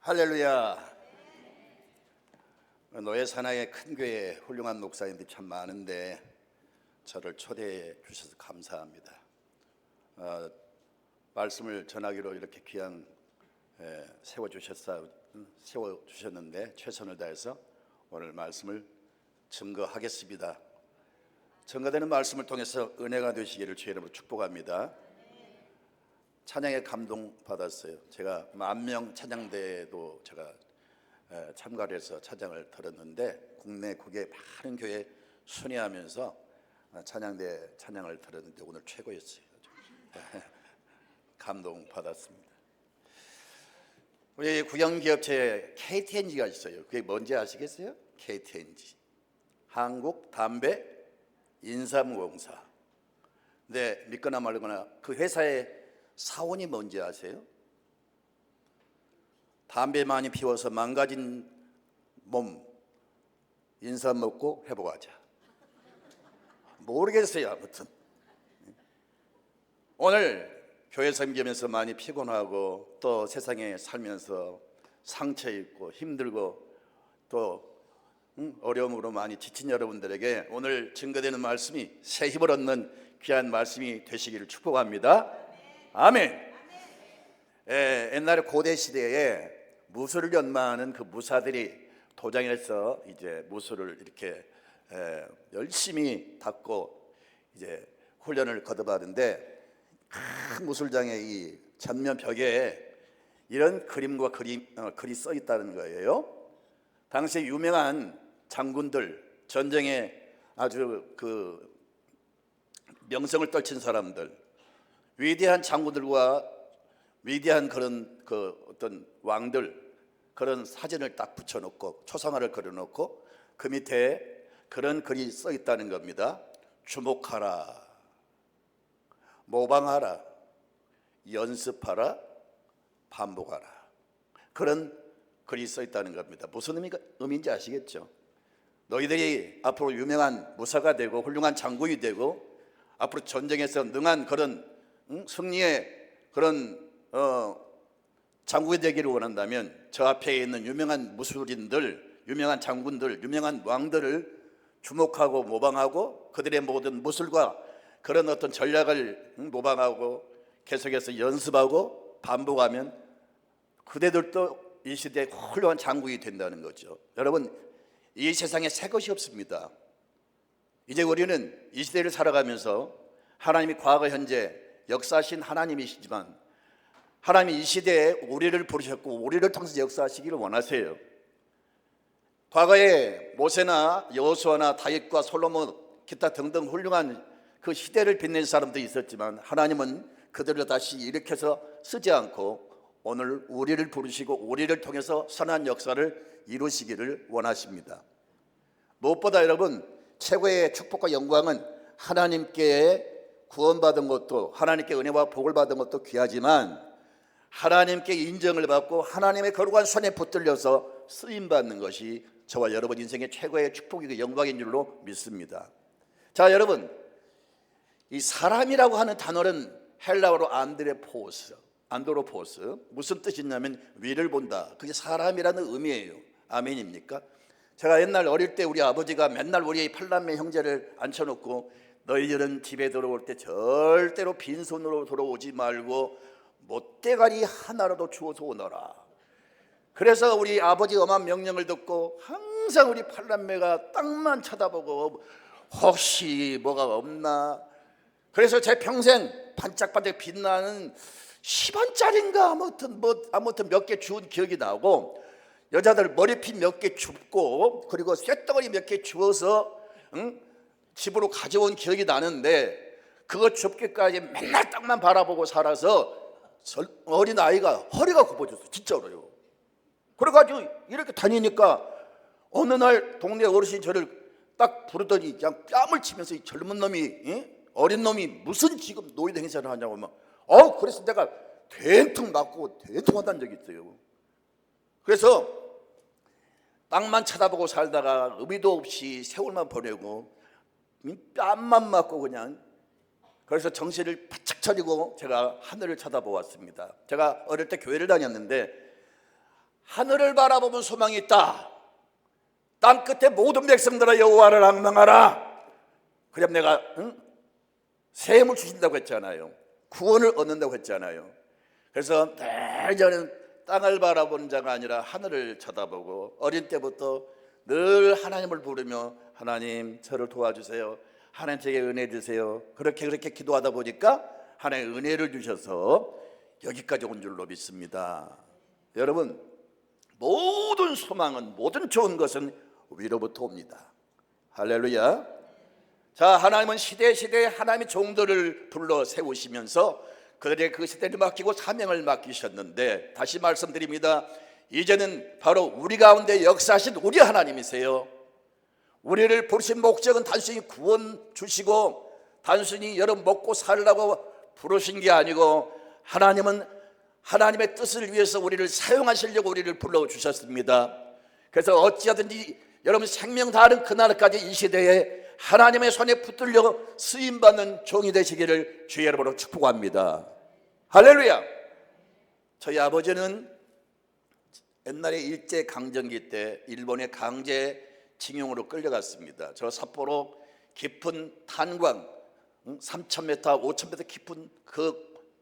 할렐루야. 노예 사나이의 큰 교회에 훌륭한 목사님들이 참 많은데 저를 초대해 주셔서 감사합니다. 말씀을 전하기로 이렇게 귀한 세워주셨는데 최선을 다해서 오늘 말씀을 증거하겠습니다. 증거되는 말씀을 통해서 은혜가 되시기를 주의 이름으로 축복합니다. 찬양에 감동받았어요. 제가 10,000명 찬양대회도 제가 참가를 해서 찬양을 들었는데 국내 국외 많은 교회 순회하면서 찬양대 찬양을 들었는데 오늘 최고였어요. 감동받았습니다. 우리 국영기업체 KTNG가 있어요. 그게 뭔지 아시겠어요? KTNG 한국담배인삼공사. 근데 믿거나 말거나 그 회사의 사원이 뭔지 아세요? 담배 많이 피워서 망가진 몸 인삼 먹고 회복하자. 모르겠어요. 아무튼 오늘 교회 섬기면서 많이 피곤하고 또 세상에 살면서 상처 있고 힘들고 또 어려움으로 많이 지친 여러분들에게 오늘 증거되는 말씀이 새 힘을 얻는 귀한 말씀이 되시기를 축복합니다. 아멘. 옛날에 고대 시대에 무술을 연마하는 그 무사들이 도장에서 이제 무술을 이렇게 열심히 닦고 이제 훈련을 거듭하는데 큰 무술장의 이 전면 벽에 이런 그림과 글이 써 있다는 거예요. 당시 유명한 장군들, 전쟁에 아주 그 명성을 떨친 사람들, 위대한 장군들과 위대한 그런 그 어떤 왕들 그런 사진을 딱 붙여놓고 초상화를 그려놓고 그 밑에 그런 글이 써 있다는 겁니다. 주목하라, 모방하라, 연습하라, 반복하라. 그런 글이 써 있다는 겁니다. 무슨 의미인지 아시겠죠? 너희들이 앞으로 유명한 무사가 되고 훌륭한 장군이 되고 앞으로 전쟁에서 능한 그런 승리의 그런 장군이 되기를 원한다면 저 앞에 있는 유명한 무술인들, 유명한 장군들, 유명한 왕들을 주목하고 모방하고 그들의 모든 무술과 그런 어떤 전략을 모방하고 계속해서 연습하고 반복하면 그대들도 이 시대의 훌륭한 장군이 된다는 거죠. 여러분, 이 세상에 새 것이 없습니다. 이제 우리는 이 시대를 살아가면서 하나님이 과거 현재 역사하신 하나님이시지만 하나님이 이 시대에 우리를 부르셨고 우리를 통해서 역사하시기를 원하세요. 과거에 모세나 여호수아나 다윗과 솔로몬 기타 등등 훌륭한 그 시대를 빛낸 사람도 있었지만 하나님은 그들을 다시 일으켜서 쓰지 않고 오늘 우리를 부르시고 우리를 통해서 선한 역사를 이루시기를 원하십니다. 무엇보다 여러분, 최고의 축복과 영광은 하나님께 구원받은 것도 하나님께 은혜와 복을 받은 것도 귀하지만 하나님께 인정을 받고 하나님의 거룩한 손에 붙들려서 쓰임받는 것이 저와 여러분 인생의 최고의 축복이고 영광인 줄로 믿습니다. 자, 여러분, 이 사람이라고 하는 단어는 헬라어로 안드로포스, 무슨 뜻이냐면 위를 본다. 그게 사람이라는 의미예요. 아멘입니까? 제가 옛날 어릴 때 우리 아버지가 맨날 우리 8남매 형제를 앉혀놓고 너희들은 집에 들어올 때 절대로 빈손으로 돌아오지 말고 못대가리 하나라도 주워서 오너라. 그래서 우리 아버지 엄한 명령을 듣고 항상 우리 8남매가 땅만 쳐다보고 혹시 뭐가 없나. 그래서 제 평생 반짝반짝 빛나는 10원짜리인가 아무튼 몇 개 주운 기억이 나고 여자들 머리핀 몇 개 줍고 그리고 쇳덩어리 몇 개 주워서 집으로 가져온 기억이 나는데 그거 줍기까지 맨날 땅만 바라보고 살아서 어린 아이가 허리가 굽어졌어요. 진짜로요. 그래가지고 이렇게 다니니까 어느 날 동네 어르신이 저를 딱 부르더니 그냥 뺨을 치면서 이 젊은 놈이 어린 놈이 무슨 지금 노인 행세를 하냐고 막 그래서 내가 된통 맞고 된통 한다는 적이 있어요. 그래서 땅만 쳐다보고 살다가 의미도 없이 세월만 보내고 뺨만 맞고 그냥 그래서 정신을 바짝 차리고 제가 하늘을 쳐다보았습니다. 제가 어릴 때 교회를 다녔는데 하늘을 바라보면 소망이 있다. 땅 끝에 모든 백성들아 여호와를 앙망하라. 그럼 내가 새 힘을 주신다고 했잖아요. 구원을 얻는다고 했잖아요. 그래서 늘 저는 땅을 바라보는 자가 아니라 하늘을 쳐다보고 어린 때부터 늘 하나님을 부르며 하나님 저를 도와주세요. 하나님 제게 은혜 주세요. 그렇게 기도하다 보니까 하나님의 은혜를 주셔서 여기까지 온 줄로 믿습니다. 여러분, 모든 소망은, 모든 좋은 것은 위로부터 옵니다. 할렐루야. 자, 하나님은 시대시대에 하나님의 종들을 불러 세우시면서 그들의 그 시대를 맡기고 사명을 맡기셨는데, 다시 말씀드립니다. 이제는 바로 우리 가운데 역사하신 우리 하나님이세요. 우리를 부르신 목적은 단순히 구원 주시고 단순히 여러분 먹고 살라고 부르신 게 아니고, 하나님은 하나님의 뜻을 위해서 우리를 사용하시려고 우리를 불러주셨습니다. 그래서 어찌하든지 여러분 생명 다하는 그날까지 이 시대에 하나님의 손에 붙들려 쓰임받는 종이 되시기를 주의 이름으로 축복합니다. 할렐루야. 저희 아버지는 옛날에 일제강점기 때 일본의 강제징용으로 끌려갔습니다. 저 삿포로 깊은 탄광 3,000m, 5,000m 깊은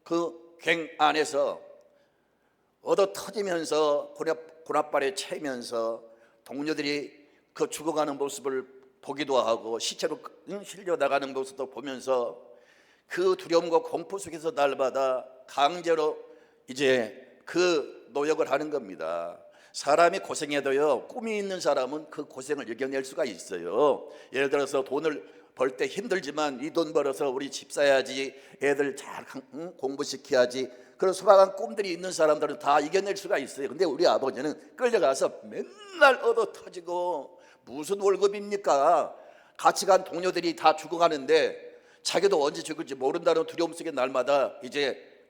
그 갱 안에서 얻어 터지면서 고나발에 채면서 동료들이 그 죽어가는 모습을 보기도 하고 시체로 실려 나가는 모습도 보면서 그 두려움과 공포 속에서 날마다 강제로 이제 그 노역을 하는 겁니다. 사람이 고생해도요, 꿈이 있는 사람은 그 고생을 이겨낼 수가 있어요. 예를 들어서 돈을 벌 때 힘들지만 이 돈 벌어서 우리 집 사야지, 애들 잘 공부시켜야지, 그런 소박한 꿈들이 있는 사람들은 다 이겨낼 수가 있어요. 근데 우리 아버지는 끌려가서 맨날 얻어 터지고, 무슨 월급입니까? 같이 간 동료들이 다 죽어가는데 자기도 언제 죽을지 모른다는 두려움 속에 날마다 이제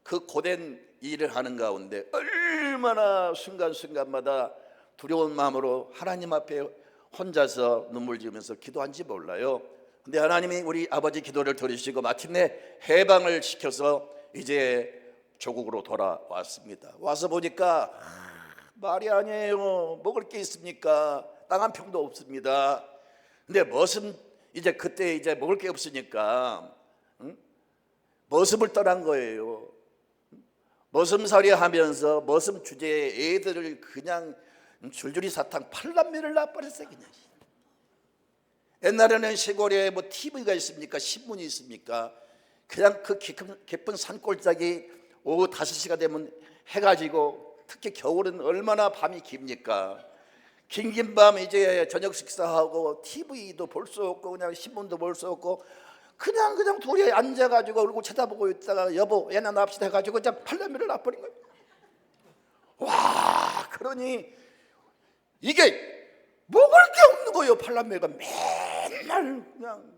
그 고된 일을 하는 가운데 얼마나 순간순간마다 두려운 마음으로 하나님 앞에 혼자서 눈물 지으면서 기도한지 몰라요. 근데 하나님이 우리 아버지 기도를 들으시고 마침내 해방을 시켜서 이제 조국으로 돌아왔습니다. 와서 보니까 말이 아니에요. 먹을 게 있습니까? 땅 한 평도 없습니다. 근데 머슴, 이제 그때 이제 먹을 게 없으니까 머슴을 떠난 거예요. 머슴살이 하면서 머슴 주제에 애들을 그냥 줄줄이 사탕 팔남매를 낳아버렸어요. 그냥. 옛날에는 시골에 뭐 TV가 있습니까? 신문이 있습니까? 그냥 그 깊은 산골짜기 오후 5시가 되면 해가지고, 특히 겨울은 얼마나 밤이 깁니까? 긴 밤 이제 저녁 식사하고 TV도 볼 수 없고 그냥 신문도 볼 수 없고 그냥 둘이 앉아가지고 얼굴 쳐다보고 있다가 여보 애나 납시다 해가지고 그냥 팔남매를 낳아버린 거예요. 와, 그러니 이게 먹을 게 없는 거예요. 팔남매가 맨날 그냥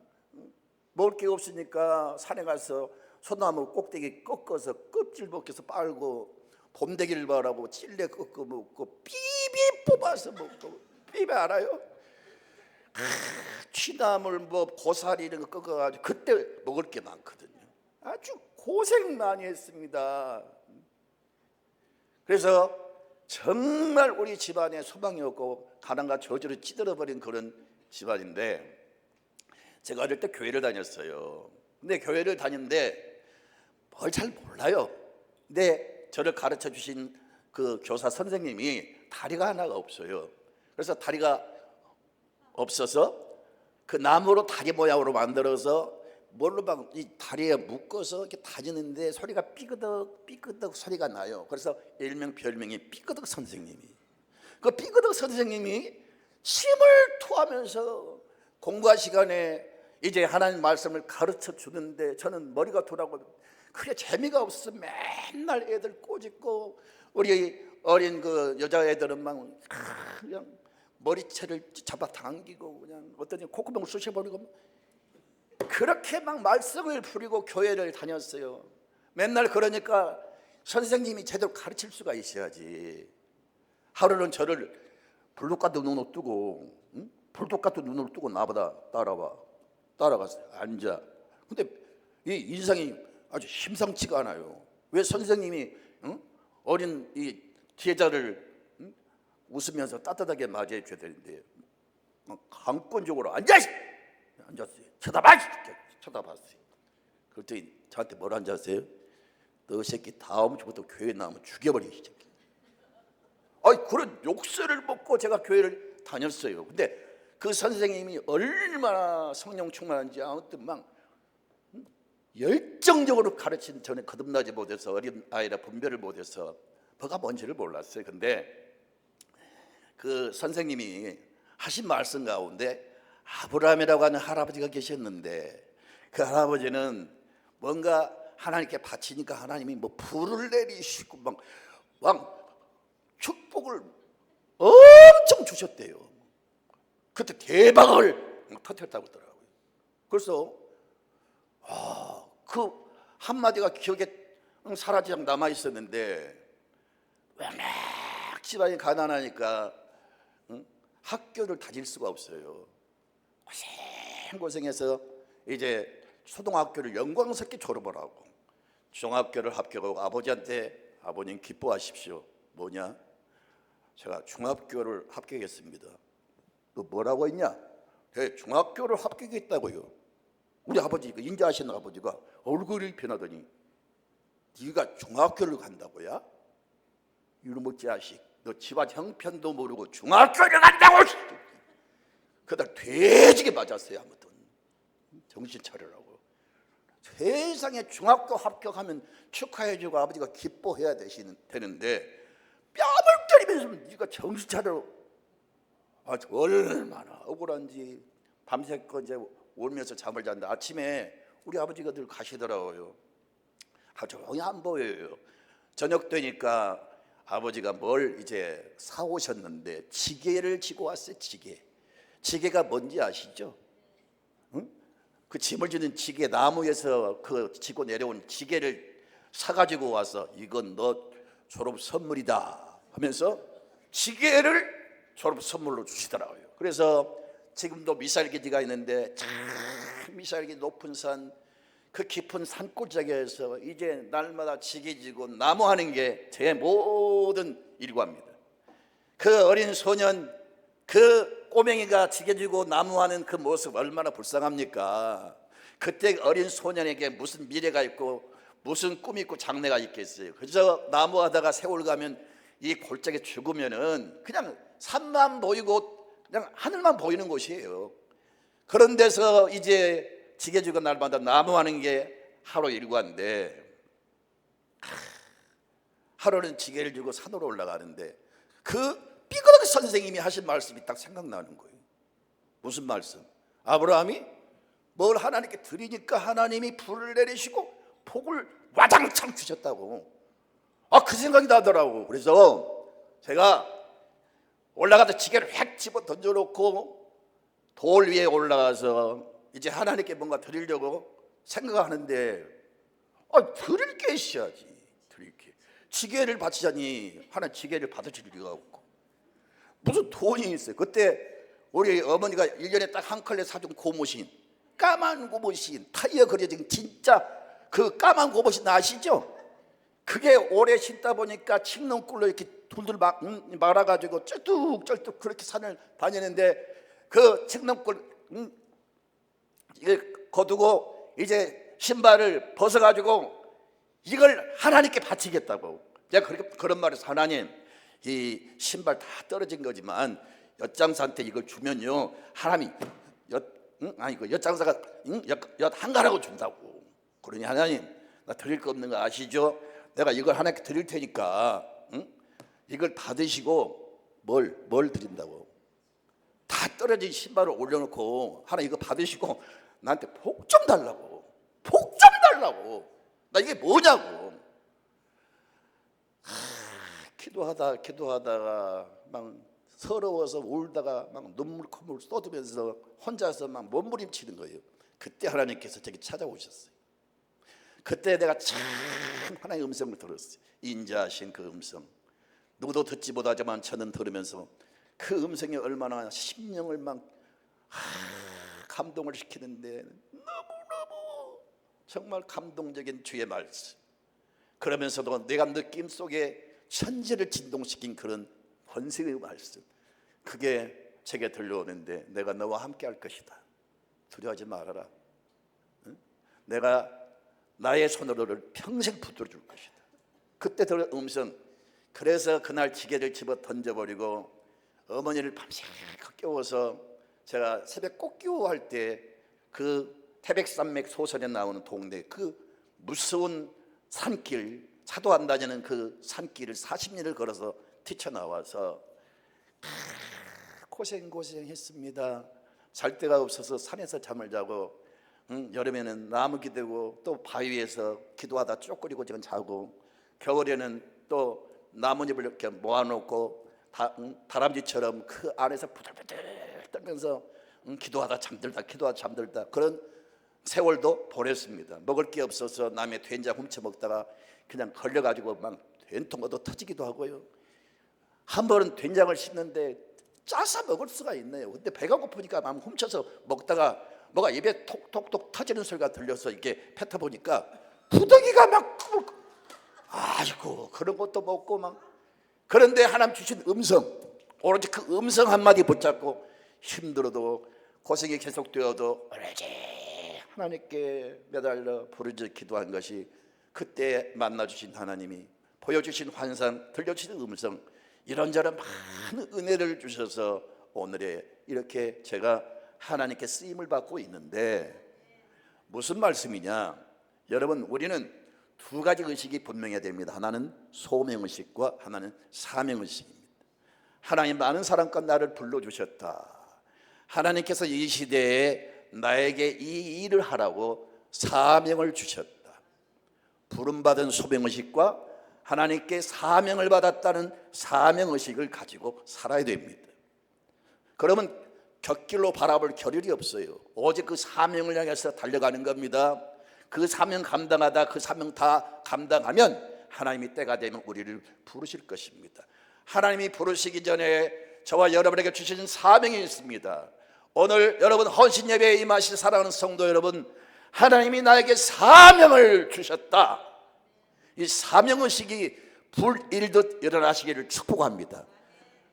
먹을 게 없으니까 산에 가서 소나무 꼭대기 꺾어서 껍질 벗겨서 빨고, 봄되기를 바라고 찔레 꺾어 먹고, 비비 뽑아서 먹고. 비비 알아요? 취나물 뭐 고사리 이런 거 꺾어가지고 그때 먹을 게 많거든요. 아주 고생 많이 했습니다. 그래서 정말 우리 집안에 소망이 없고 가난과 저주로 찌들어버린 그런 집안인데, 제가 어릴 때 교회를 다녔어요. 근데 교회를 다녔는데 뭘 잘 몰라요. 근데 저를 가르쳐 주신 그 교사 선생님이 다리가 하나가 없어요. 그래서 다리가 없어서 그 나무로 다리 모양으로 만들어서 뭘로 막 이 다리에 묶어서 이렇게 다니는데 소리가 삐끄덕 소리가 나요. 그래서 일명 별명이 삐끄덕 선생님이. 그 삐끄덕 선생님이 침을 토하면서 공부할 시간에 이제 하나님 말씀을 가르쳐 주는데 저는 머리가 돌아가고 그게 재미가 없어서 맨날 애들 꼬집고, 우리 어린 그 여자애들은 막 그냥 머리채를 잡아당기고 그냥 어떤 콧구멍을 쑤셔버리고 그렇게 막 말썽을 부리고 교회를 다녔어요. 맨날 그러니까 선생님이 제대로 가르칠 수가 있어야지. 하루는 저를 불독 같은 눈을 뜨고 불독 같은 눈을 뜨고 나보다 따라갔어요. 앉아. 근데 이 인상이 아주 심상치가 않아요. 왜 선생님이 어린 이 제자를 웃으면서 따뜻하게 맞이해 줘야 되는데 강권적으로 앉았어요. 쳐다봤어요. 그랬더니 저한테 뭘 앉았어요? 너 새끼 다음 주부터 교회 나오면 죽여버리기 시작해. 그런 욕설을 먹고 제가 교회를 다녔어요. 근데 그 선생님이 얼마나 성령 충만한지 아무튼 막 열정적으로 가르친, 저는 거듭나지 못해서 어린 아이라 분별을 못해서 뭐가 뭔지를 몰랐어요. 근데 그 선생님이 하신 말씀 가운데 아브라함이라고 하는 할아버지가 계셨는데, 그 할아버지는 뭔가 하나님께 바치니까 하나님이 뭐 불을 내리시고 막 축복을 엄청 주셨대요. 그때 대박을 터뜨렸다고 하더라고요. 그래서 그 한마디가 기억에 사라지지 않고 남아 있었는데, 워낙 집안이 가난하니까 학교를 다닐 수가 없어요. 고생해서 이제 초등학교를 영광스럽게 졸업을 하고 중학교를 합격하고 아버지한테 아버님 기뻐하십시오. 뭐냐? 제가 중학교를 합격했습니다. 너 뭐라고 했냐? 네, 중학교를 합격했다고요. 우리 아버지, 인자하시는 아버지가 얼굴이 변하더니 네가 중학교를 간다고야? 이놈의 자식, 너 집안 형편도 모르고 중학교를 간다고! 그날 돼지게 맞았어요. 아무튼 정신 차리라고. 세상에 중학교 합격하면 축하해주고 아버지가 기뻐해야 되는데 뺨을 때리면서 네가 정신 차려. 얼마나 억울한지. 밤새껏 이제 울면서 잠을 잤는데 아침에 우리 아버지가 늘 가시더라고요. 조용히 안 보여요. 저녁 되니까 아버지가 뭘 이제 사오셨는데 지게를 지고 왔어요. 지게가 뭔지 아시죠? 응? 그 짐을 지는 지게, 나무에서 그 지고 내려온 지게를 사가지고 와서 이건 너 졸업 선물이다 하면서 지게를 졸업 선물로 주시더라고요. 그래서 지금도 미사일기지가 있는데 참 미사일기 높은 산, 그 깊은 산골짜기에서 이제 날마다 지게지고 나무하는 게 제 모든 일과입니다. 그 어린 소년, 그 꼬맹이가 지게지고 나무하는 그 모습 얼마나 불쌍합니까? 그때 어린 소년에게 무슨 미래가 있고 무슨 꿈이 있고 장래가 있겠어요? 그저 나무하다가 세월 가면 이 골짜기 죽으면은 그냥 산만 보이고 그냥 하늘만 보이는 곳이에요. 그런 데서 이제 지게지고 날마다 나무하는 게 하루 일과인데, 하루는 지게를 지고 산으로 올라가는데 그 삐그덕 선생님이 하신 말씀이 딱 생각나는 거예요. 무슨 말씀? 아브라함이 뭘 하나님께 드리니까 하나님이 불을 내리시고 복을 와장창 주셨다고. 그 생각이 나더라고. 그래서 제가 올라가서 지게를 획 집어 던져놓고 돌 위에 올라가서 이제 하나님께 뭔가 드리려고 생각하는데 드릴 게 있어야지. 드릴 게. 지게를 바치자니 하나님 지게를 받으실 리가 없고 무슨 돈이 있어요. 그때 우리 어머니가 1년에 딱 한 컬레 사준 고무신, 까만 고무신, 타이어 그려진 진짜 그 까만 고무신 아시죠? 그게 오래 신다 보니까 칡농꿀로 이렇게 둘둘 말아가지고 쩔뚝쩔뚝 그렇게 산을 다니는데 그 칡농꿀 이걸 거두고 이제 신발을 벗어가지고 이걸 하나님께 바치겠다고. 제가 그런 말을 해서 하나님, 이 신발 다 떨어진 거지만 엿장사한테 이걸 주면요 하나님이 엿장사가 엿 한가라고 준다고. 그러니 하나님, 나 드릴 거 없는 거 아시죠? 내가 이걸 하나님께 드릴 테니까 이걸 받으시고 뭘 드린다고? 다 떨어진 신발을 올려놓고 하나 이거 받으시고 나한테 복 좀 달라고. 복 좀 달라고. 나 이게 뭐냐고. 기도하다가 막 서러워서 울다가 막 눈물 쏟으면서 혼자서 막 몸부림치는 거예요. 그때 하나님께서 저기 찾아오셨어요. 그때 내가 참 하나님의 음성을 들었어요. 인자하신 그 음성. 누구도 듣지 못하지만 저는 들으면서 그 음성이 얼마나 심령을 막 감동을 시키는데 너무너무 정말 감동적인 주의 말씀. 그러면서도 내가 느낌 속에 천지를 진동시킨 그런 권세의 말씀, 그게 제게 들려오는데, 내가 너와 함께 할 것이다, 두려워하지 말아라, 응? 내가 나의 손으로 너를 평생 붙들어 줄 것이다. 그때 들은 음성. 그래서 그날 기계를 집어 던져버리고 어머니를 밤새껏 깨워서, 제가 새벽 꽃기호할 때 그 태백산맥 소설에 나오는 동네, 그 무서운 산길, 차도 안 다니는 그 산길을 40리를 걸어서 뛰쳐나와서 고생했습니다. 잘 데가 없어서 산에서 잠을 자고, 여름에는 나무 기대고 또 바위에서 기도하다 쪼그리고 지금 자고, 겨울에는 또 나뭇잎을 이렇게 모아놓고 다람쥐처럼 그 안에서 부들부들 떨면서 기도하다 잠들다 그런 세월도 보냈습니다. 먹을 게 없어서 남의 된장 훔쳐 먹다가 그냥 걸려가지고 막 된통 얻어 터지기도 하고요. 한 번은 된장을 씹는데 짜서 먹을 수가 있네요. 근데 배가 고프니까 막 훔쳐서 먹다가 뭐가 입에 톡톡톡 터지는 소리가 들려서 이렇게 뱉어보니까 부더기가 막, 아이고, 그런 것도 먹고 막. 그런데 하나님 주신 음성, 오로지 그 음성 한마디 붙잡고 힘들어도 고생이 계속되어도 오로지 하나님께 매달려 부르짖어 기도한 것이, 그때 만나주신 하나님이 보여주신 환상, 들려주신 음성, 이런저런 많은 은혜를 주셔서 오늘에 이렇게 제가 하나님께 쓰임을 받고 있는데, 무슨 말씀이냐? 여러분, 우리는 두 가지 의식이 분명해야 됩니다. 하나는 소명의식과 하나는 사명의식입니다. 하나님 많은 사람과 나를 불러주셨다. 하나님께서 이 시대에 나에게 이 일을 하라고 사명을 주셨다. 부름받은 소명의식과 하나님께 사명을 받았다는 사명의식을 가지고 살아야 됩니다. 그러면 곁길로 바라볼 겨를이 없어요. 오직 그 사명을 향해서 달려가는 겁니다. 그 사명 감당하다 그 사명 다 감당하면 하나님이 때가 되면 우리를 부르실 것입니다. 하나님이 부르시기 전에 저와 여러분에게 주신 사명이 있습니다. 오늘 여러분 헌신 예배에 임하신 사랑하는 성도 여러분, 하나님이 나에게 사명을 주셨다. 이 사명의식이 불일듯 일어나시기를 축복합니다.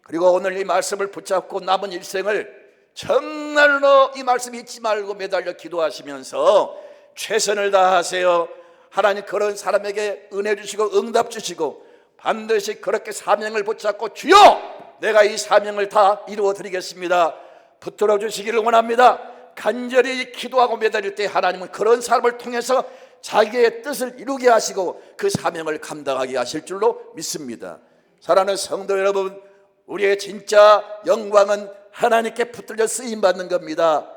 그리고 오늘 이 말씀을 붙잡고 남은 일생을 정말로 이 말씀 잊지 말고 매달려 기도하시면서 최선을 다하세요. 하나님 그런 사람에게 은혜 주시고 응답 주시고 반드시 그렇게 사명을 붙잡고 주여 내가 이 사명을 다 이루어 드리겠습니다, 붙들어 주시기를 원합니다. 간절히 기도하고 매달릴 때 하나님은 그런 사람을 통해서 자기의 뜻을 이루게 하시고 그 사명을 감당하게 하실 줄로 믿습니다. 사랑하는 성도 여러분, 우리의 진짜 영광은 하나님께 붙들려 쓰임받는 겁니다.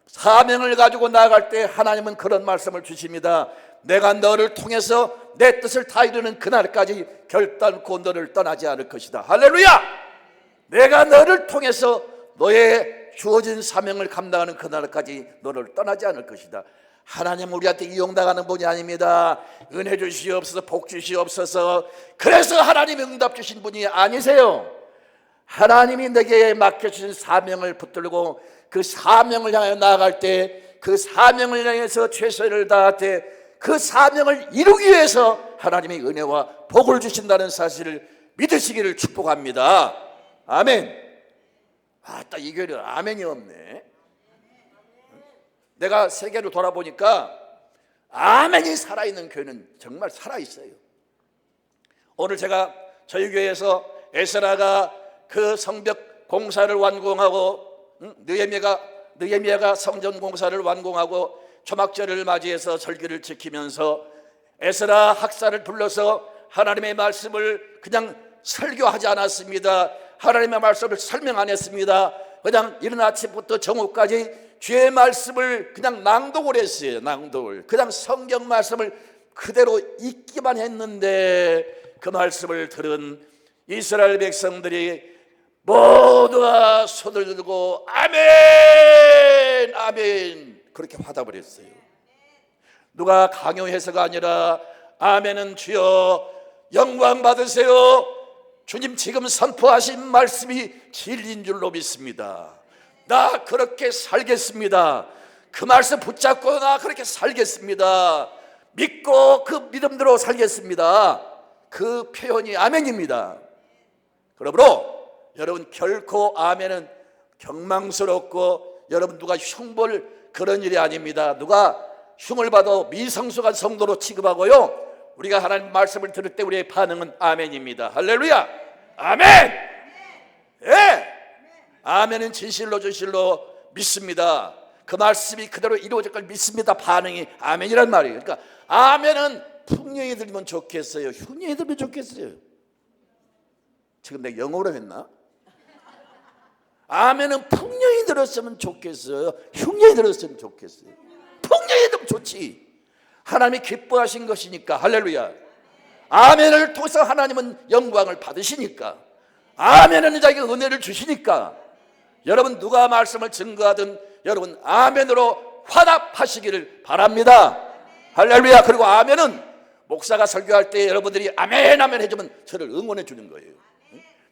사명을 가지고 나아갈 때 하나님은 그런 말씀을 주십니다. 내가 너를 통해서 내 뜻을 다 이루는 그날까지 결단코 너를 떠나지 않을 것이다. 할렐루야! 내가 너를 통해서 너의 주어진 사명을 감당하는 그날까지 너를 떠나지 않을 것이다. 하나님 우리한테 이용당하는 분이 아닙니다. 은혜 주시옵소서, 복 주시옵소서. 그래서 하나님이 응답 주신 분이 아니세요. 하나님이 내게 맡겨주신 사명을 붙들고 그 사명을 향해 나아갈 때, 그 사명을 향해서 최선을 다할 때, 그 사명을 이루기 위해서 하나님이 은혜와 복을 주신다는 사실을 믿으시기를 축복합니다. 아멘. 딱 이 교회는 아멘이 없네. 내가 세계로 돌아보니까 아멘이 살아있는 교회는 정말 살아있어요. 오늘 제가 저희 교회에서 에스라가 그 성벽 공사를 완공하고 느헤미야가 성전 공사를 완공하고 초막절을 맞이해서 절기를 지키면서 에스라 학사를 불러서 하나님의 말씀을 그냥 설교하지 않았습니다. 하나님의 말씀을 설명 안 했습니다. 그냥 이른 아침부터 정오까지 주의 말씀을 그냥 낭독을 했어요. 낭독을 그냥 성경 말씀을 그대로 읽기만 했는데 그 말씀을 들은 이스라엘 백성들이 모두가 손을 들고 아멘 아멘 그렇게 화답을 했어요. 누가 강요해서가 아니라 아멘은 주여 영광 받으세요. 주님 지금 선포하신 말씀이 진리인 줄로 믿습니다. 나 그렇게 살겠습니다. 그 말씀 붙잡고 나 그렇게 살겠습니다. 믿고 그 믿음대로 살겠습니다. 그 표현이 아멘입니다. 그러므로 여러분 결코 아멘은 경망스럽고 여러분 누가 흉볼 그런 일이 아닙니다. 누가 흉을 봐도 미성숙한 성도로 취급하고요, 우리가 하나님 말씀을 들을 때 우리의 반응은 아멘입니다. 할렐루야. 아멘. 예. 아멘은 진실로 진실로 믿습니다. 그 말씀이 그대로 이루어질 걸 믿습니다. 반응이 아멘이란 말이에요. 그러니까 아멘은 풍령이 들면 좋겠어요, 흉령이 들면 좋겠어요? 지금 내가 영어로 했나? 아멘은 풍령이 들었으면 좋겠어요, 흉령이 들었으면 좋겠어요? 풍령이 들면 좋지. 하나님이 기뻐하신 것이니까. 할렐루야. 아멘을 통해서 하나님은 영광을 받으시니까, 아멘은 자기가 은혜를 주시니까, 여러분 누가 말씀을 증거하든 여러분 아멘으로 화답하시기를 바랍니다. 할렐루야. 그리고 아멘은 목사가 설교할 때 여러분들이 아멘 아멘 해주면 저를 응원해 주는 거예요.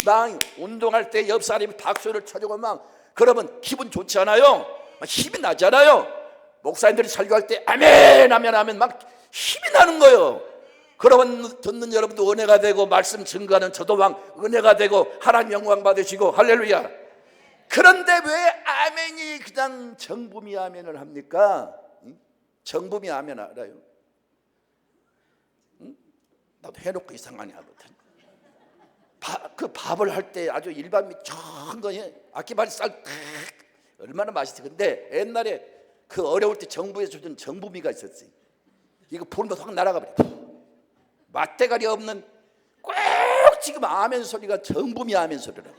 막 운동할 때 옆 사람이 박수를 쳐주고 막 그러면 기분 좋지 않아요? 막 힘이 나잖아요. 목사님들이 설교할 때 아멘 아멘 아멘 막 힘이 나는 거예요. 그러면 듣는 여러분도 은혜가 되고, 말씀 증거하는 저도 막 은혜가 되고, 하나님 영광 받으시고. 할렐루야. 그런데 왜 아멘이 그냥 정부미 아멘을 합니까? 정부미 아멘 알아요? 나도 해놓고 이상하니 하거든. 그 밥을 할 때 아주 일반 전 거에 아끼바리 쌀 얼마나 맛있어. 근데 옛날에 그 어려울 때 정부에서 주던 정부미가 있었어요. 이거 보면 확 날아가 버려. 맛대가리 없는 꼭 지금 아멘 소리가 정부미 아멘 소리라고.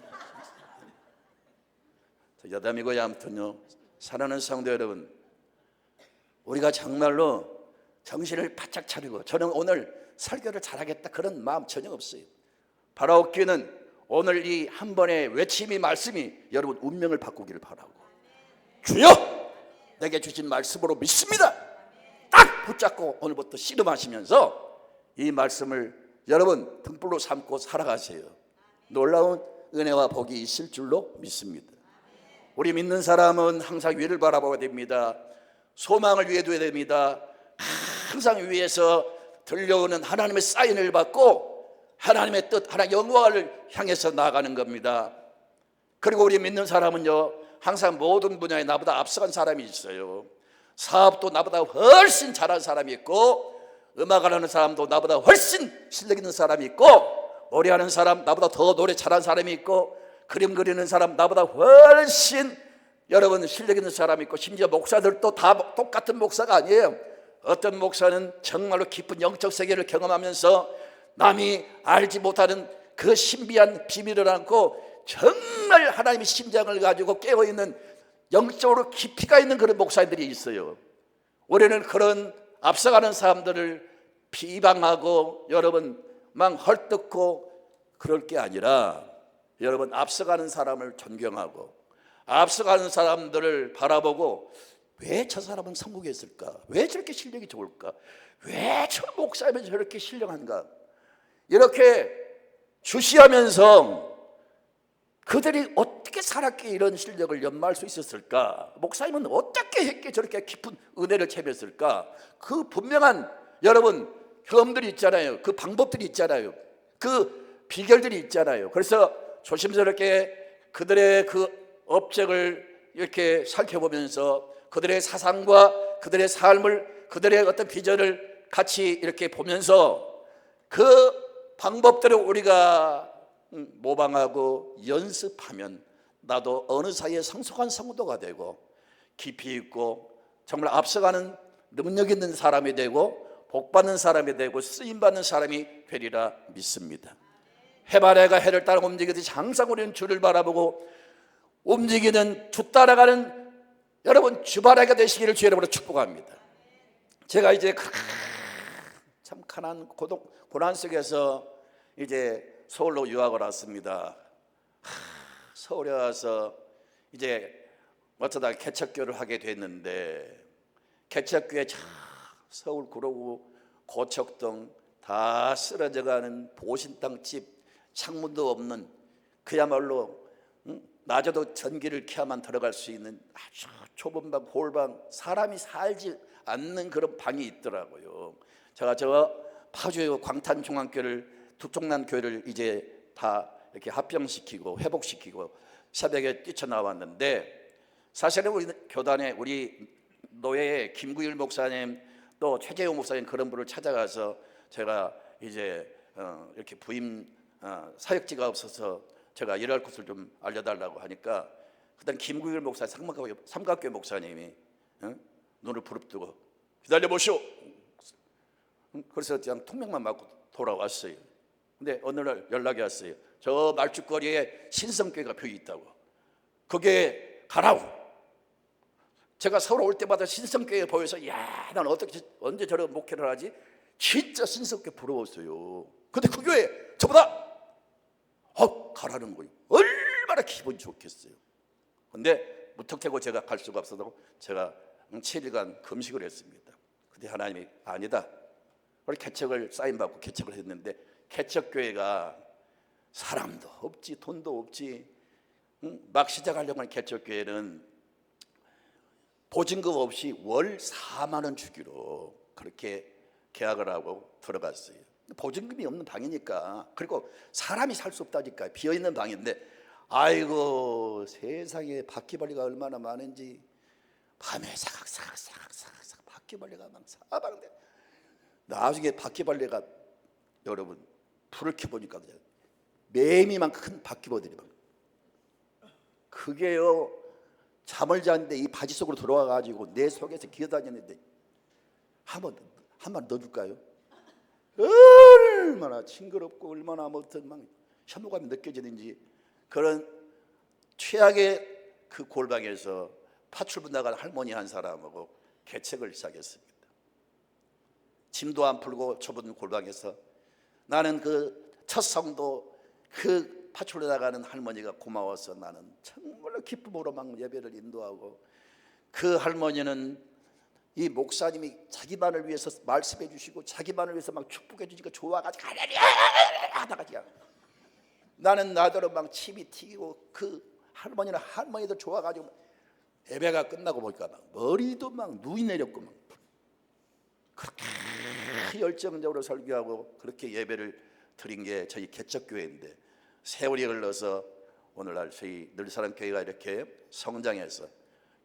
여담이고요. 아무튼요, 사랑하는 성도 여러분, 우리가 정말로 정신을 바짝 차리고, 저는 오늘 설교를 잘하겠다 그런 마음 전혀 없어요. 바라옵기는 오늘 이 한 번의 외침이, 말씀이 여러분 운명을 바꾸기를 바라고, 주여 내게 주신 말씀으로 믿습니다 딱 붙잡고 오늘부터 씨름하시면서 이 말씀을 여러분 등불로 삼고 살아가세요. 놀라운 은혜와 복이 있을 줄로 믿습니다. 우리 믿는 사람은 항상 위를 바라봐야 됩니다. 소망을 위해 둬야 됩니다. 항상 위에서 들려오는 하나님의 사인을 받고 하나님의 뜻, 하나님의 영광을 향해서 나아가는 겁니다. 그리고 우리 믿는 사람은요, 항상 모든 분야에 나보다 앞서간 사람이 있어요. 사업도 나보다 훨씬 잘하는 사람이 있고, 음악을 하는 사람도 나보다 훨씬 실력 있는 사람이 있고, 노래하는 사람 나보다 더 노래 잘하는 사람이 있고, 그림 그리는 사람 나보다 훨씬 여러분 실력 있는 사람이 있고, 심지어 목사들도 다 똑같은 목사가 아니에요. 어떤 목사는 정말로 깊은 영적 세계를 경험하면서 남이 알지 못하는 그 신비한 비밀을 안고 정말 하나님의 심장을 가지고 깨어있는, 영적으로 깊이가 있는 그런 목사들이 있어요. 우리는 그런 앞서가는 사람들을 비방하고 여러분 막 헐뜯고 그럴 게 아니라, 여러분 앞서가는 사람을 존경하고 앞서가는 사람들을 바라보고, 왜 저 사람은 성공했을까? 왜 저렇게 실력이 좋을까? 왜 저 목사면 저렇게 신령한가? 이렇게 주시하면서 그들이 어떻게 살았기에 이런 실력을 연마할 수 있었을까? 목사님은 어떻게 했기에 저렇게 깊은 은혜를 채웠을까? 그 분명한 여러분 경험들이 있잖아요. 그 방법들이 있잖아요. 그 비결들이 있잖아요. 그래서 조심스럽게 그들의 그 업적을 이렇게 살펴보면서 그들의 사상과 그들의 삶을, 그들의 어떤 비전을 같이 이렇게 보면서 그 방법대로 우리가 모방하고 연습하면 나도 어느 사이에 성숙한 성도가 되고 깊이 있고 정말 앞서가는 능력 있는 사람이 되고 복받는 사람이 되고 쓰임받는 사람이 되리라 믿습니다. 해바라기가 해를 따라 움직이듯이 항상 우리는 주를 바라보고 움직이는, 주 따라가는 여러분 주바라기가 되시기를 주의 이름으로 축복합니다. 제가 이제 참 가난 고난 속에서 이제 서울로 유학을 왔습니다. 서울에 와서 이제 어쩌다 개척교를 하게 됐는데, 개척교회 서울 구로구 고척동 다 쓰러져가는 보신땅 집, 창문도 없는, 그야말로 낮에도 전기를 켜야만 들어갈 수 있는 아주 좁은 방, 홀방, 사람이 살지 않는 그런 방이 있더라고요. 제가 저 파주의 광탄중앙교를, 두쪽난 교회를 이제 다 이렇게 합병시키고 회복시키고 새벽에 뛰쳐나왔는데, 사실은 우리 교단에 우리 노예의 김구일 목사님 또 최재용 목사님 그런 분을 찾아가서 제가 이제 이렇게 부임 사역지가 없어서 제가 일할 곳을 좀 알려달라고 하니까, 그다음 김구일 목사 삼각교회 목사님이 눈을 부릅뜨고 기다려 보시오. 그래서 그냥 통명만 맞고 돌아왔어요. 근데 어느 날 연락이 왔어요. 저 말죽거리에 신성교회가 펴 있다고. 거기에 가라고. 제가 서울 올 때마다 신성교회 보여서, 야, 난 어떻게 언제 저런 목회를 하지? 진짜 신성교회 부러웠어요. 근데 그 교회 저보다 가라는 거예요. 얼마나 기분이 좋겠어요. 근데 무턱대고 제가 갈 수가 없어서 제가 7일간 금식을 했습니다. 근데 하나님이 아니다. 우리 개척을 사인받고 개척을 했는데, 개척교회가 사람도 없지 돈도 없지, 막 시작하려고 하는 개척교회는 보증금 없이 월 4만 원 주기로 그렇게 계약을 하고 들어갔어요. 보증금이 없는 방이니까. 그리고 사람이 살 수 없다니까. 비어있는 방인데, 아이고 세상에 바퀴벌레가 얼마나 많은지, 밤에 사각사각 바퀴벌레가 막 사방대. 나중에 바퀴벌레가, 여러분 불을 켜보니까 그냥 매미만 큰 바퀴벌레들이 막, 그게요 잠을 잤는데 이 바지 속으로 들어와가지고 내 속에서 기어다녔는데, 한번 넣어줄까요? 얼마나 징그럽고 얼마나 아무튼 막 혐오감이 느껴지는지. 그런 최악의 그 골방에서 파출부 나간 할머니 한 사람하고 개척을 시작했습니다. 짐도 안 풀고 좁은 골방에서 나는 그 첫 성도, 그 파출로 나가는 할머니가 고마워서 나는 정말로 기쁨으로 막 예배를 인도하고, 그 할머니는 이 목사님이 자기만을 위해서 말씀해 주시고 자기만을 위해서 막 축복해 주니까 좋아가지고 하다가 나는 나더러 막 침이 튀기고, 그 할머니는 할머니도 좋아가지고 예배가 끝나고 보니까 막 머리도 막 눈이 내렸고, 막 그렇게 열정적으로 설교하고 그렇게 예배를 드린 게 저희 개척교회인데, 세월이 흘러서 오늘날 저희 늘사랑교회가 이렇게 성장해서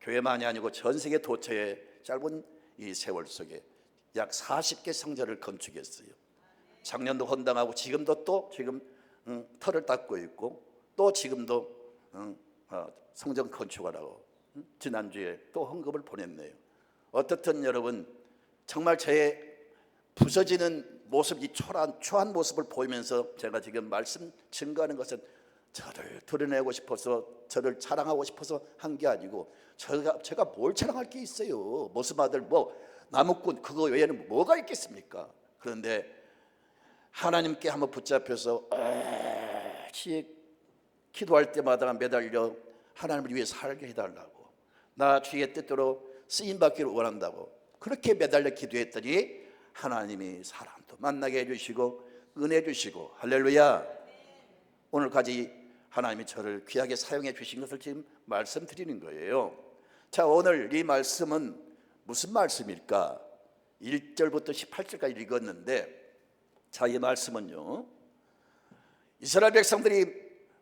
교회만이 아니고 전 세계 도처에 짧은 이 세월 속에 약 40개 성전을 건축했어요. 작년도 헌당하고 지금도 또 지금 터를 닦고 있고, 또 지금도 성전 건축을 하고, 지난주에 또 헌금을 보냈네요. 어떻든 여러분, 정말 제 부서지는 모습, 이 초라한 모습을 보이면서 제가 지금 말씀 증거하는 것은 저를 드러내고 싶어서, 저를 자랑하고 싶어서 한 게 아니고, 제가 뭘 자랑할 게 있어요. 모습아들 뭐 나무꾼 그거 외에는 뭐가 있겠습니까? 그런데 하나님께 한번 붙잡혀서 기도할 때마다 매달려 하나님을 위해 살게 해달라고, 나 주의 뜻대로 쓰임받기를 원한다고 그렇게 매달려 기도했더니 하나님이 사람도 만나게 해주시고 은혜 주시고, 할렐루야. 오늘까지 하나님이 저를 귀하게 사용해 주신 것을 지금 말씀드리는 거예요. 자, 오늘 이 말씀은 무슨 말씀일까? 1절부터 18절까지 읽었는데, 자, 이 말씀은요, 이스라엘 백성들이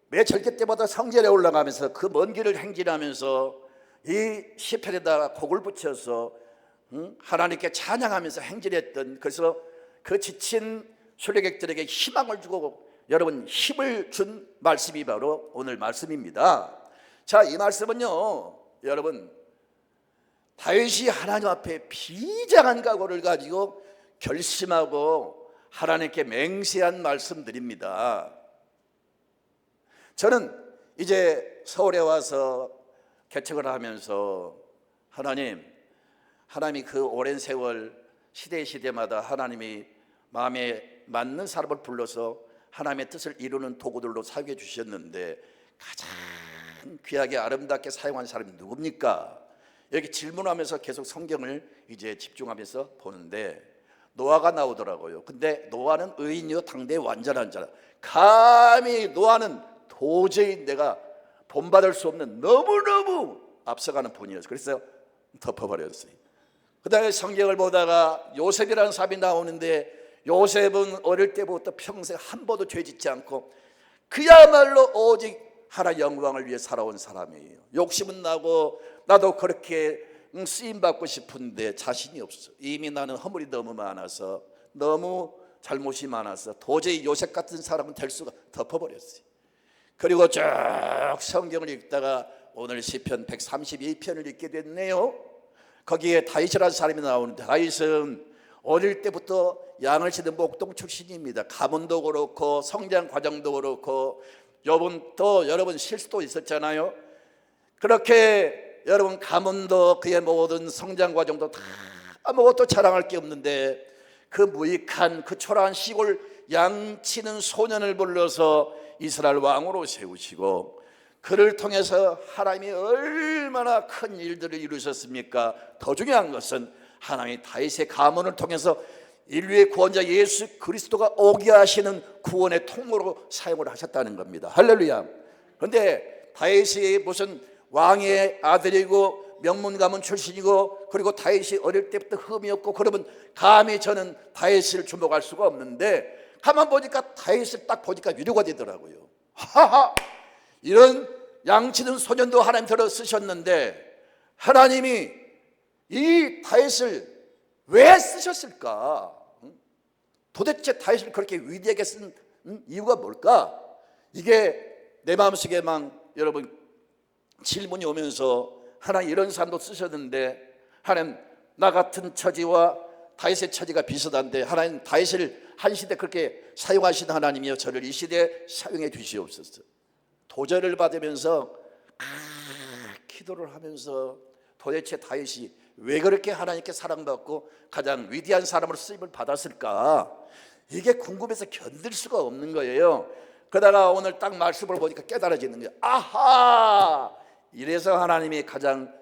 매 절기 때마다 성전에 올라가면서 그 먼 길을 행진하면서 이 시편에다가 곡을 붙여서 하나님께 찬양하면서 행진했던, 그래서 그 지친 순례객들에게 희망을 주고 여러분 힘을 준 말씀이 바로 오늘 말씀입니다. 자, 이 말씀은요, 여러분 다윗이 하나님 앞에 비장한 각오를 가지고 결심하고 하나님께 맹세한 말씀들입니다. 저는 이제 서울에 와서 개척을 하면서 하나님이 그 오랜 세월 시대마다 하나님이 마음에 맞는 사람을 불러서 하나님의 뜻을 이루는 도구들로 사용해 주셨는데, 가장 귀하게 아름답게 사용한 사람이 누굽니까? 이렇게 질문하면서 계속 성경을 이제 집중하면서 보는데 노아가 나오더라고요. 근데 노아는 의인이요 당대의 완전한 자라. 감히 노아는 도저히 내가 본받을 수 없는 너무너무 앞서가는 분이었어요. 그래서 덮어버렸어요. 그 다음에 성경을 보다가 요셉이라는 사람이 나오는데, 요셉은 어릴 때부터 평생 한 번도 죄 짓지 않고 그야말로 오직 하나의 영광을 위해 살아온 사람이에요. 욕심은 나고 나도 그렇게 쓰임받고 싶은데 자신이 없어. 이미 나는 허물이 너무 많아서, 너무 잘못이 많아서 도저히 요셉 같은 사람은 될 수가, 덮어버렸어요. 그리고 쭉 성경을 읽다가 오늘 시편 132편을 읽게 됐네요. 거기에 다윗이라는 사람이 나오는데, 다윗은 어릴 때부터 양을 치는 목동 출신입니다. 가문도 그렇고 성장 과정도 그렇고 또 여러분 실수도 있었잖아요. 그렇게 여러분 가문도 그의 모든 성장 과정도 다 아무것도 자랑할 게 없는데, 그 무익한 그 초라한 시골 양치는 소년을 불러서 이스라엘 왕으로 세우시고, 그를 통해서 하나님이 얼마나 큰 일들을 이루셨습니까? 더 중요한 것은 하나님이 다윗의 가문을 통해서 인류의 구원자 예수 그리스도가 오게 하시는 구원의 통로로 사용을 하셨다는 겁니다. 할렐루야. 그런데 다윗이 무슨 왕의 아들이고 명문 가문 출신이고, 그리고 다윗이 어릴 때부터 흠이 없고, 그러면 감히 저는 다윗을 주목할 수가 없는데, 가만 보니까 다윗을 딱 보니까 위로가 되더라고요. 하하, 이런 양치는 소년도 하나님 들어 쓰셨는데 하나님이 이 다윗을 왜 쓰셨을까? 도대체 다윗을 그렇게 위대하게 쓴 이유가 뭘까? 이게 내 마음속에 막 여러분 질문이 오면서, 하나님 이런 사람도 쓰셨는데, 하나님 나 같은 처지와 다윗의 처지가 비슷한데, 하나님 다윗을 한 시대 그렇게 사용하신 하나님이여, 저를 이 시대에 사용해 주시옵소서. 도전을 받으면서 기도를 하면서 도대체 다윗이 왜 그렇게 하나님께 사랑받고 가장 위대한 사람으로 쓰임을 받았을까? 이게 궁금해서 견딜 수가 없는 거예요. 그러다가 오늘 딱 말씀을 보니까 깨달아지는 거예요. 아하! 이래서 하나님이 가장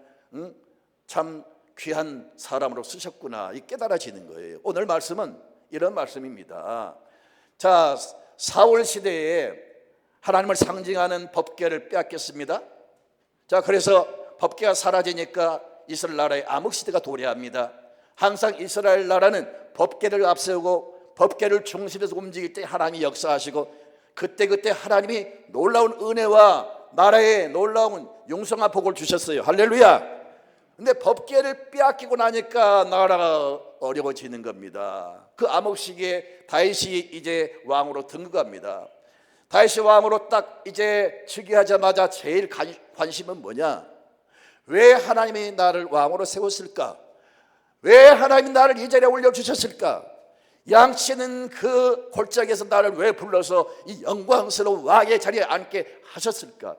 참 귀한 사람으로 쓰셨구나, 이 깨달아지는 거예요. 오늘 말씀은 이런 말씀입니다. 자, 사울 시대에 하나님을 상징하는 법궤를 빼앗겼습니다. 자, 그래서 법궤가 사라지니까 이스라엘 나라의 암흑시대가 도래합니다. 항상 이스라엘 나라는 법궤를 앞세우고 법궤를 중심에서 움직일 때 하나님이 역사하시고, 그때 하나님이 놀라운 은혜와 나라에 놀라운 용성한 복을 주셨어요. 할렐루야. 근데 법궤를 빼앗기고 나니까 나라가 어려워지는 겁니다. 그 암흑시기에 다윗이 이제 왕으로 등극합니다. 다윗이 왕으로 딱 이제 즉위하자마자 제일 관심은 뭐냐? 왜 하나님이 나를 왕으로 세웠을까? 왜 하나님이 나를 이 자리에 올려주셨을까? 양치는 그 골짜기에서 나를 왜 불러서 이 영광스러운 왕의 자리에 앉게 하셨을까?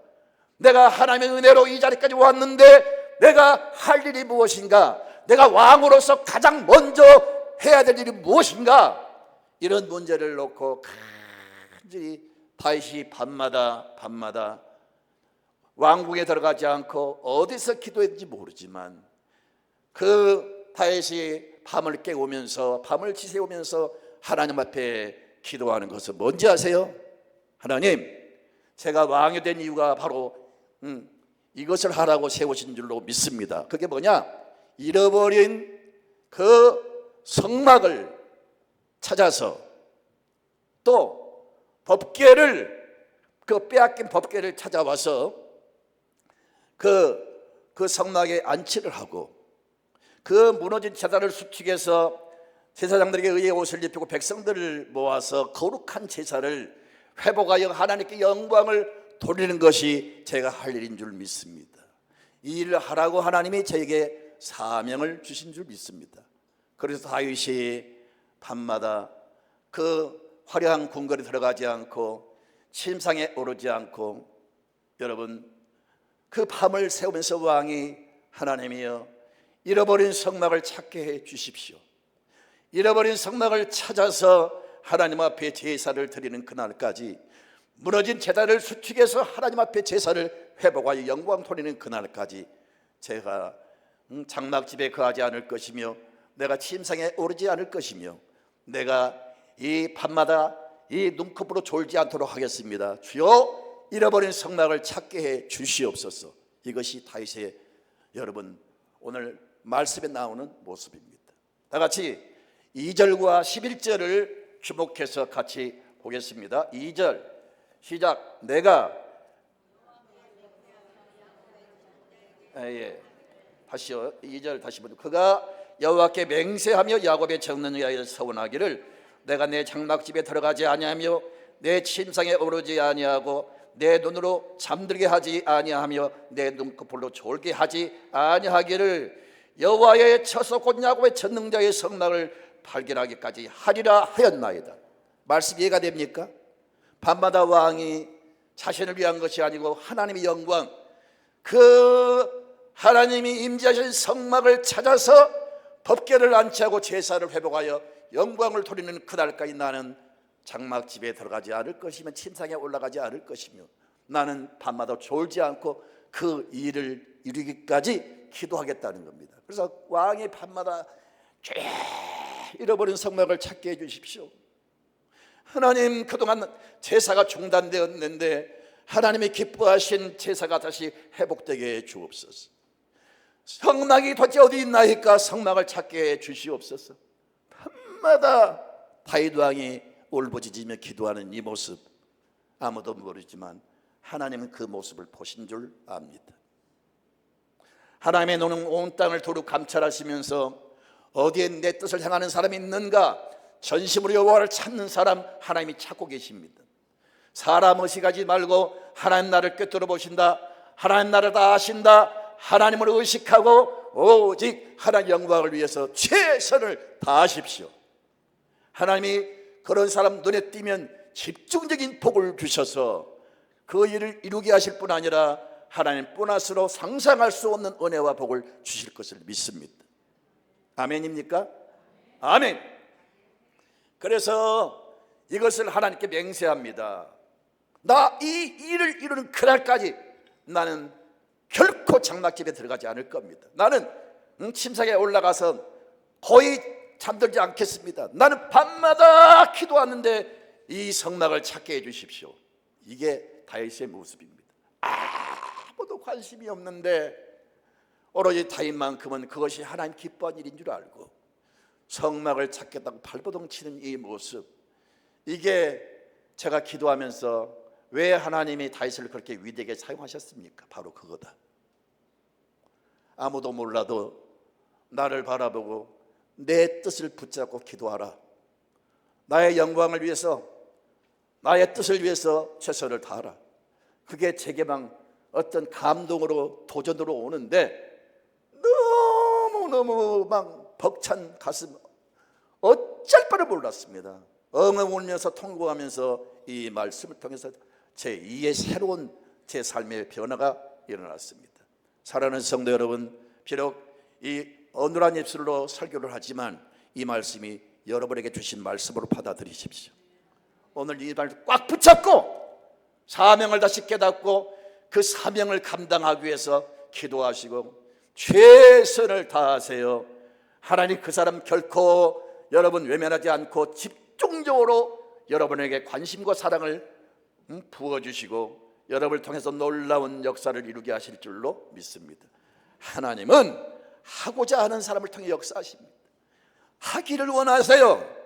내가 하나님의 은혜로 이 자리까지 왔는데 내가 할 일이 무엇인가? 내가 왕으로서 가장 먼저 해야 될 일이 무엇인가? 이런 문제를 놓고 간절히 다윗이 밤마다 왕궁에 들어가지 않고 어디서 기도했는지 모르지만, 그 다윗이 밤을 깨우면서, 밤을 지새우면서 하나님 앞에 기도하는 것은 뭔지 아세요? 하나님, 제가 왕이 된 이유가 바로 이것을 하라고 세우신 줄로 믿습니다. 그게 뭐냐? 잃어버린 그 성막을 찾아서, 또 법궤를, 그 빼앗긴 법궤를 찾아와서 그 성막에 안치를 하고, 그 무너진 제단을 수축해서 제사장들에게 의의 옷을 입히고 백성들을 모아서 거룩한 제사를 회복하여 하나님께 영광을 돌리는 것이 제가 할 일인 줄 믿습니다. 이 일을 하라고 하나님이 저에게 사명을 주신 줄 믿습니다. 그래서 다윗이 밤마다 그 화려한 궁궐에 들어가지 않고 침상에 오르지 않고, 여러분 그 밤을 새우면서 왕이, 하나님이여 잃어버린 성막을 찾게 해 주십시오. 잃어버린 성막을 찾아서 하나님 앞에 제사를 드리는 그날까지, 무너진 제단을 수축해서 하나님 앞에 제사를 회복하여 영광 돌리는 그날까지 제가 장막집에 거하지 않을 것이며, 내가 침상에 오르지 않을 것이며, 내가 이 밤마다 이 눈꺼풀로 졸지 않도록 하겠습니다. 주여 잃어버린 성막을 찾게 해 주시옵소서. 이것이 다윗의, 여러분 오늘 말씀에 나오는 모습입니다. 다 같이 2절과 11절을 주목해서 같이 보겠습니다. 2절, 시작. 내가 다시요. 2절 다시 보죠. 그가 여호와께 맹세하며 야곱의 적는 자를 서원하기를 내가 내 장막집에 들어가지 아니하며 내 침상에 오르지 아니하고 내 눈으로 잠들게 하지 아니하며 내 눈꺼풀로 졸게 하지 아니하기를 여호와의 처소 곧 야곱의 전능자의 성막을 발견하기까지 하리라 하였나이다. 말씀 이해가 됩니까? 밤마다 왕이 자신을 위한 것이 아니고 하나님의 영광, 그 하나님이 임재하신 성막을 찾아서 법궤를 안치하고 제사를 회복하여 영광을 돌리는 그날까지 나는 장막집에 들어가지 않을 것이며 침상에 올라가지 않을 것이며 나는 밤마다 졸지 않고 그 일을 이루기까지 기도하겠다는 겁니다. 그래서 왕이 밤마다 잃어버린 성막을 찾게 해주십시오. 하나님, 그동안 제사가 중단되었는데 하나님이 기뻐하신 제사가 다시 회복되게 해 주옵소서. 성막이 도대체 어디 있나이까? 성막을 찾게 해 주시옵소서. 밤마다 다윗 왕이 울부짖으며 기도하는 이 모습, 아무도 모르지만 하나님은 그 모습을 보신 줄 압니다. 하나님의 눈은 온 땅을 두루 감찰하시면서 어디에 내 뜻을 행하는 사람이 있는가, 전심으로 여호와를 찾는 사람 하나님이 찾고 계십니다. 사람 의식하지 말고 하나님 나를 꿰뚫어 보신다, 하나님 나를 다 아신다, 하나님을 의식하고 오직 하나님 영광을 위해서 최선을 다하십시오. 하나님이 그런 사람 눈에 띄면 집중적인 복을 주셔서 그 일을 이루게 하실 뿐 아니라 하나님 보너스로 상상할 수 없는 은혜와 복을 주실 것을 믿습니다. 아멘입니까? 아멘. 그래서 이것을 하나님께 맹세합니다. 나 이 일을 이루는 그날까지 나는 결코 장막집에 들어가지 않을 겁니다. 나는 침상에 올라가서 거의 잠들지 않겠습니다. 나는 밤마다 기도하는데 이 성막을 찾게 해주십시오. 이게 다윗의 모습입니다. 아무도 관심이 없는데 오로지 다윗만큼은 그것이 하나님 기뻐한 일인 줄 알고 성막을 찾겠다고 발버둥 치는 이 모습, 이게 제가 기도하면서 왜 하나님이 다윗을 그렇게 위대하게 사용하셨습니까? 바로 그거다. 아무도 몰라도 나를 바라보고 내 뜻을 붙잡고 기도하라. 나의 영광을 위해서, 나의 뜻을 위해서 최선을 다하라. 그게 제게만 어떤 감동으로, 도전으로 오는데 너무너무 막 벅찬 가슴, 어쩔 바를 몰랐습니다. 엉엉 울면서 통곡하면서 이 말씀을 통해서 제 2의 새로운 제 삶의 변화가 일어났습니다. 사랑하는 성도 여러분, 비록 이 어눌한 입술로 설교를 하지만 이 말씀이 여러분에게 주신 말씀으로 받아들이십시오. 오늘 이 말 꽉 붙잡고 사명을 다시 깨닫고 그 사명을 감당하기 위해서 기도하시고 최선을 다하세요. 하나님 그 사람 결코 여러분 외면하지 않고 집중적으로 여러분에게 관심과 사랑을 부어주시고 여러분을 통해서 놀라운 역사를 이루게 하실 줄로 믿습니다. 하나님은 하고자 하는 사람을 통해 역사하십니다. 하기를 원하세요.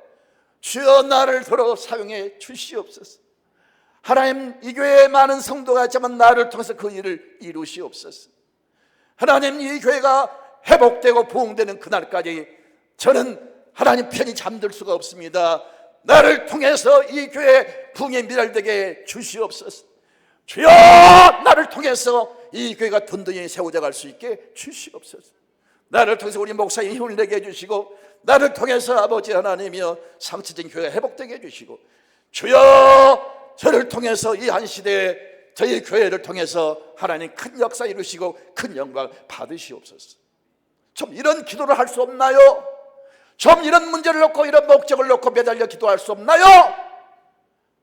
주여 나를 들어 사용해 주시옵소서. 하나님, 이 교회에 많은 성도가 있지만 나를 통해서 그 일을 이루시옵소서. 하나님, 이 교회가 회복되고 부흥되는 그날까지 저는 하나님 편히 잠들 수가 없습니다. 나를 통해서 이 교회 부흥에 미랄되게 주시옵소서. 주여 나를 통해서 이 교회가 든든히 세워져 갈 수 있게 주시옵소서. 나를 통해서 우리 목사님 힘을 내게 해주시고 나를 통해서 아버지 하나님이여 상처진 교회가 회복되게 해주시고 주여 저를 통해서 이 한 시대에 저희 교회를 통해서 하나님 큰 역사 이루시고 큰 영광 받으시옵소서. 좀 이런 기도를 할 수 없나요? 좀 이런 문제를 놓고 이런 목적을 놓고 매달려 기도할 수 없나요?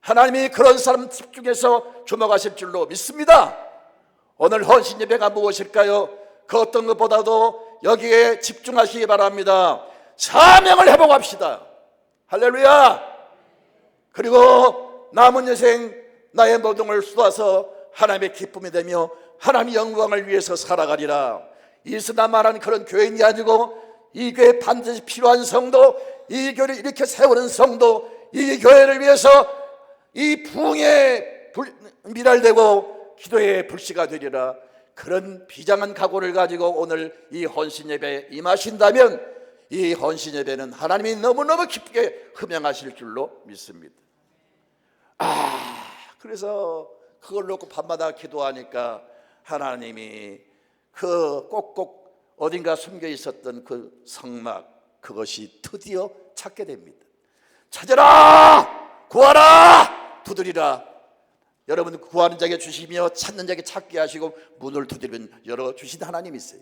하나님이 그런 사람 집중해서 주목하실 줄로 믿습니다. 오늘 헌신 예배가 무엇일까요? 그 어떤 것보다도 여기에 집중하시기 바랍니다. 사명을 회복합시다. 할렐루야. 그리고 남은 여생 나의 모든 걸 쏟아서 하나님의 기쁨이 되며 하나님의 영광을 위해서 살아가리라. 이스나 말하는 그런 교인이 아니고 이 교회에 반드시 필요한 성도, 이 교회를 이렇게 세우는 성도, 이 교회를 위해서 이 부흥의 미랄되고 기도의 불씨가 되리라. 그런 비장한 각오를 가지고 오늘 이 헌신 예배에 임하신다면 이 헌신 예배는 하나님이 너무너무 기쁘게 흠양하실 줄로 믿습니다. 그래서 그걸 놓고 밤마다 기도하니까 하나님이 그 꼭꼭 어딘가 숨겨 있었던 그 성막, 그것이 드디어 찾게 됩니다. 찾아라, 구하라, 두드리라. 여러분, 구하는 자에게 주시며 찾는 자에게 찾게 하시고 문을 두드리면 열어주신 하나님이 있어요.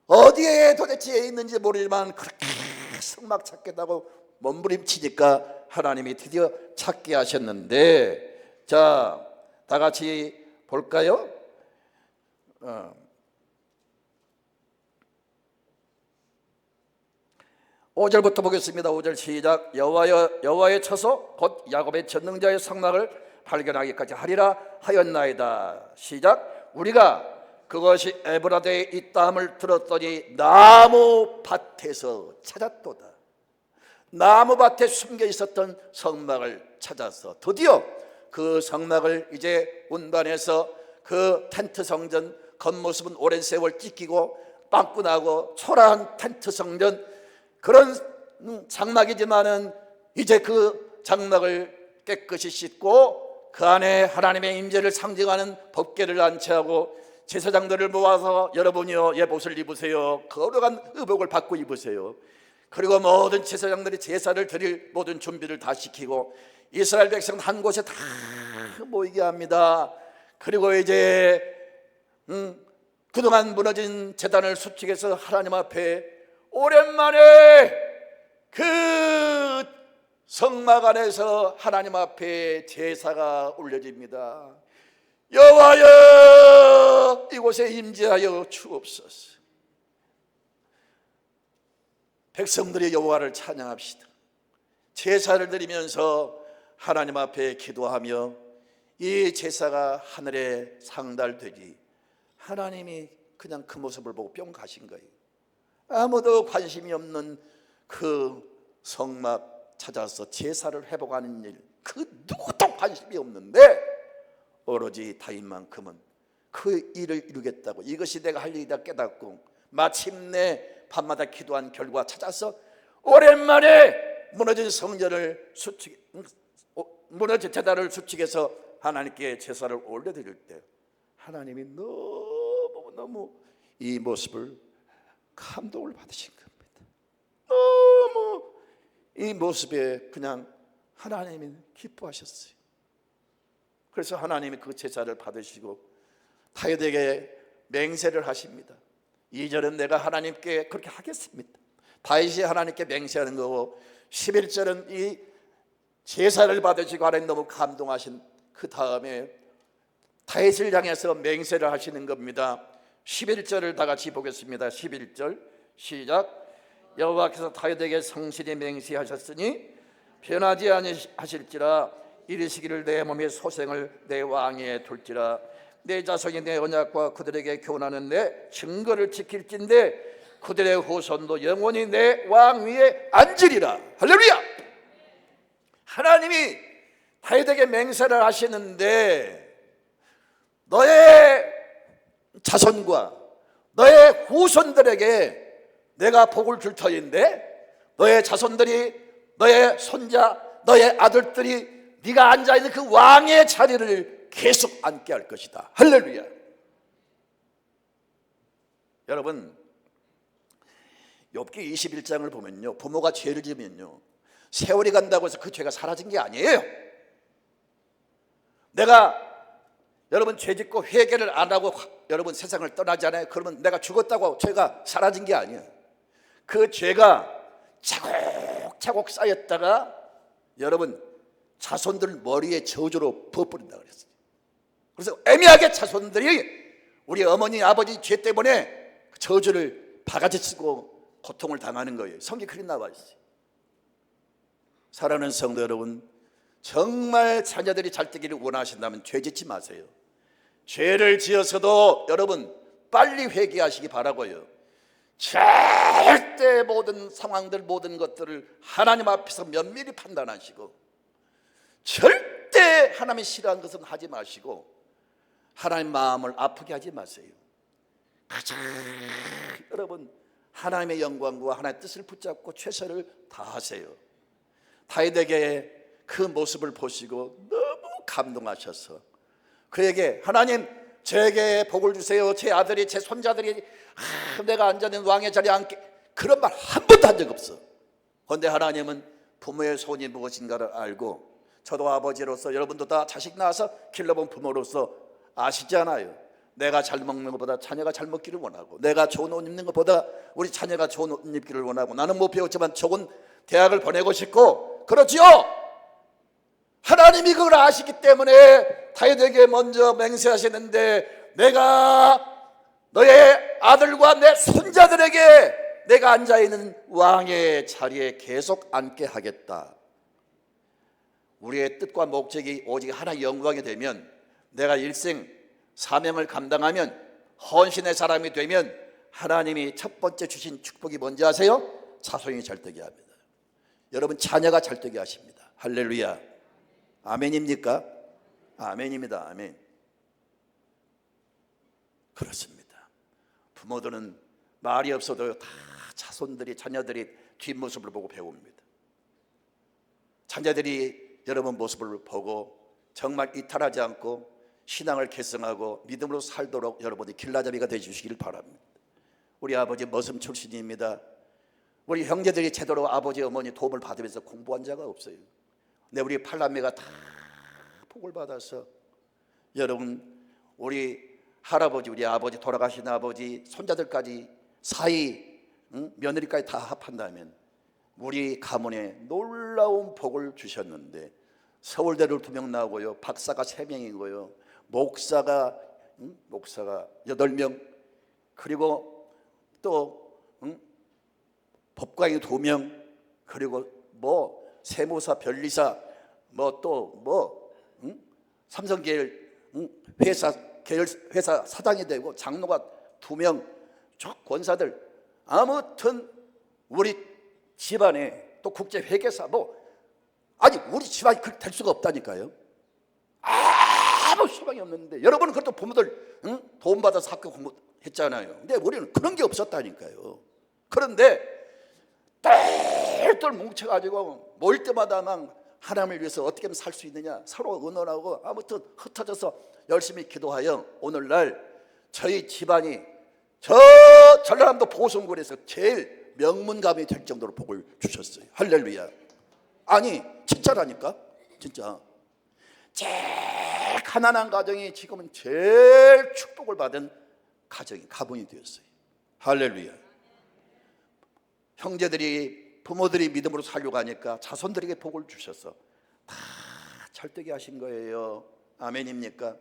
어디에 도대체 있는지 모르지만 그렇게 성막 찾겠다고 몸부림치니까 하나님이 드디어 찾게 하셨는데, 자, 다 같이 볼까요? 5절부터 보겠습니다. 5절 시작. 여호와의 처소 곧 야곱의 전능자의 성막을 발견하기까지 하리라 하였나이다. 시작. 우리가 그것이 에브라데에 있다 함을 들었더니 나무 밭에서 찾았도다. 나무 밭에 숨겨 있었던 성막을 찾아서 드디어 그 성막을 이제 운반해서 그 텐트 성전, 겉모습은 오랜 세월 찢기고 빵꾸나고 초라한 텐트 성전, 그런 장막이지만은 이제 그 장막을 깨끗이 씻고 그 안에 하나님의 임재를 상징하는 법궤를 안치하고 제사장들을 모아서 여러분이요 예복을 입으세요. 거룩한 의복을 받고 입으세요. 그리고 모든 제사장들이 제사를 드릴 모든 준비를 다 시키고 이스라엘 백성 한 곳에 다 모이게 합니다. 그리고 이제 그동안 무너진 제단을 수축해서 하나님 앞에 오랜만에 그 성막 안에서 하나님 앞에 제사가 올려집니다. 여호와여, 이곳에 임재하여 주옵소서. 백성들이 여호와를 찬양합시다. 제사를 드리면서 하나님 앞에 기도하며 이 제사가 하늘에 상달되지 하나님이 그냥 그 모습을 보고 뿅 가신 거예요. 아무도 관심이 없는 그 성막 찾아서 제사를 회복하는 일, 그 누구도 관심이 없는데 오로지 다윗만큼은 그 일을 이루겠다고, 이것이 내가 할 일이다 깨닫고 마침내 밤마다 기도한 결과 찾아서 오랜만에 무너진 성전을 무너진 제단을 수축해서 하나님께 제사를 올려드릴 때 하나님이 너무 이 모습을 감동을 받으신 겁니다. 너무 이 모습에 그냥 하나님이 기뻐하셨어요. 그래서 하나님이 그 제사를 받으시고 다윗에게 맹세를 하십니다. 2절은 내가 하나님께 그렇게 하겠습니다. 다윗이 하나님께 맹세하는 거고 11절은 이 제사를 받으시고 하나님 너무 감동하신 그 다음에 다윗을 향해서 맹세를 하시는 겁니다. 11절을 다 같이 보겠습니다. 11절 시작. 여호와께서 다윗에게 성실히 맹세하셨으니 변하지 아니하실지라. 이르시기를 내 몸의 소생을 내 왕위에 둘지라. 내 자손이 내 언약과 그들에게 교훈하는 내 증거를 지킬진대 그들의 후손도 영원히 내 왕위에 앉으리라. 할렐루야. 하나님이 다윗에게 맹세를 하시는데 너의 자손과 너의 후손들에게 내가 복을 줄 터인데 너의 자손들이, 너의 손자, 너의 아들들이 네가 앉아있는 그 왕의 자리를 계속 앉게 할 것이다. 할렐루야. 여러분, 욥기 21장을 보면요, 부모가 죄를 지으면요 세월이 간다고 해서 그 죄가 사라진 게 아니에요. 내가 여러분 죄 짓고 회개를 안 하고 여러분 세상을 떠나잖아요. 그러면 내가 죽었다고 죄가 사라진 게 아니에요. 그 죄가 차곡차곡 쌓였다가 여러분 자손들 머리에 저주로 부어버린다 그랬어요. 그래서 애매하게 자손들이 우리 어머니 아버지 죄 때문에 저주를 바가지 쓰고 고통을 당하는 거예요. 성경에 그렇게 나와 있어요. 사랑하는 성도 여러분, 정말 자녀들이 잘 되기를 원하신다면 죄 짓지 마세요. 죄를 지어서도 여러분 빨리 회개하시기 바라고요. 절대 모든 상황들, 모든 것들을 하나님 앞에서 면밀히 판단하시고 절대 때문에 하나님이 싫어하는 것은 하지 마시고 하나님 마음을 아프게 하지 마세요. 가장 여러분 하나님의 영광과 하나님의 뜻을 붙잡고 최선을 다하세요. 다윗에게 그 모습을 보시고 너무 감동하셔서 그에게 하나님 저에게 복을 주세요. 제 아들이 제 손자들이 내가 앉아있는 왕의 자리에 앉게, 그런 말 한 번도 한 적 없어. 그런데 하나님은 부모의 소원이 무엇인가를 알고, 저도 아버지로서 여러분도 다 자식 낳아서 길러본 부모로서 아시잖아요. 내가 잘 먹는 것보다 자녀가 잘 먹기를 원하고, 내가 좋은 옷 입는 것보다 우리 자녀가 좋은 옷 입기를 원하고, 나는 못 배웠지만 좋은 대학을 보내고 싶고 그렇지요. 하나님이 그걸 아시기 때문에 다윗에게 먼저 맹세하시는데, 내가 너의 아들과 내 손자들에게 내가 앉아있는 왕의 자리에 계속 앉게 하겠다. 우리의 뜻과 목적이 오직 하나의 영광이 되면, 내가 일생 사명을 감당하면, 헌신의 사람이 되면 하나님이 첫 번째 주신 축복이 뭔지 아세요? 자손이 잘되게 합니다. 여러분 자녀가 잘되게 하십니다. 할렐루야. 아멘입니까? 아멘입니다. 아멘. 그렇습니다. 부모들은 말이 없어도 다 자손들이, 자녀들이 뒷모습을 보고 배웁니다. 자녀들이 여러분 모습을 보고 정말 이탈하지 않고 신앙을 계승하고 믿음으로 살도록 여러분이 길라잡이가 되주시길 바랍니다. 우리 아버지 머슴 출신입니다. 우리 형제들이 제대로 아버지 어머니 도움을 받으면서 공부한 자가 없어요. 근데 우리 팔남매가 다 복을 받아서, 여러분 우리 할아버지, 우리 아버지, 돌아가신 아버지 손자들까지 사이 며느리까지 다 합한다면 우리 가문에 놀라운 복을 주셨는데, 서울대를 2명 나오고요, 박사가 3명이고요, 목사가 8명, 그리고 또 법관이 2명, 그리고 뭐 세무사, 변리사, 삼성계열 계열 회사 사장이 되고 장로가 2명, 권사들, 아무튼 우리 집안에 또 국제회계사, 아니 우리 집안이 그렇게 될 수가 없다니까요. 아무 소망이 없는데, 여러분은 그래도 부모들 도움 받아서 학교 공부했잖아요. 근데 우리는 그런 게 없었다니까요. 그런데 똘똘 뭉쳐가지고 모일 때마다 막 하나님을 위해서 어떻게 하면 살 수 있느냐 서로 의논하고, 아무튼 흩어져서 열심히 기도하여 오늘날 저희 집안이 저 전라남도 보성군에서 제일 명문가문이 될 정도로 복을 주셨어요. 할렐루야. 아니 진짜라니까. 진짜 제일 가난한 가정이 지금은 제일 축복을 받은 가문이 되었어요. 할렐루야. 형제들이, 부모들이 믿음으로 살려고 하니까 자손들에게 복을 주셔서 다 잘되게 하신 거예요. 아멘입니까?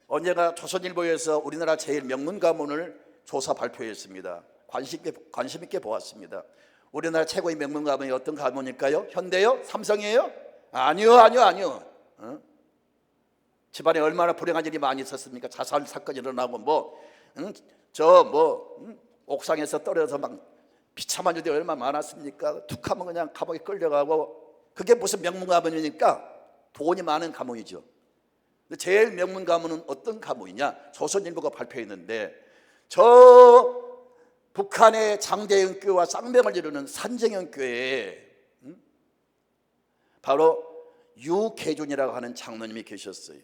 언제가 조선일보에서 우리나라 제일 명문 가문을 조사 발표했습니다. 관심 있게 보았습니다. 우리나라 최고의 명문 가문이 어떤 가문일까요? 현대요? 삼성이에요? 아니요. 집안에 얼마나 불행한 일이 많이 있었습니까? 자살 사건이 일어나고 옥상에서 떨어져서 막 비참한 일이 얼마나 많았습니까? 툭 하면 그냥 감옥에 끌려가고. 그게 무슨 명문 가문이니까? 돈이 많은 가문이죠. 제일 명문 가문은 어떤 가문이냐? 조선일보가 발표했는데, 저 북한의 장대영교와 쌍병을 이루는 산정영교에 바로 유계준이라고 하는 장로님이 계셨어요.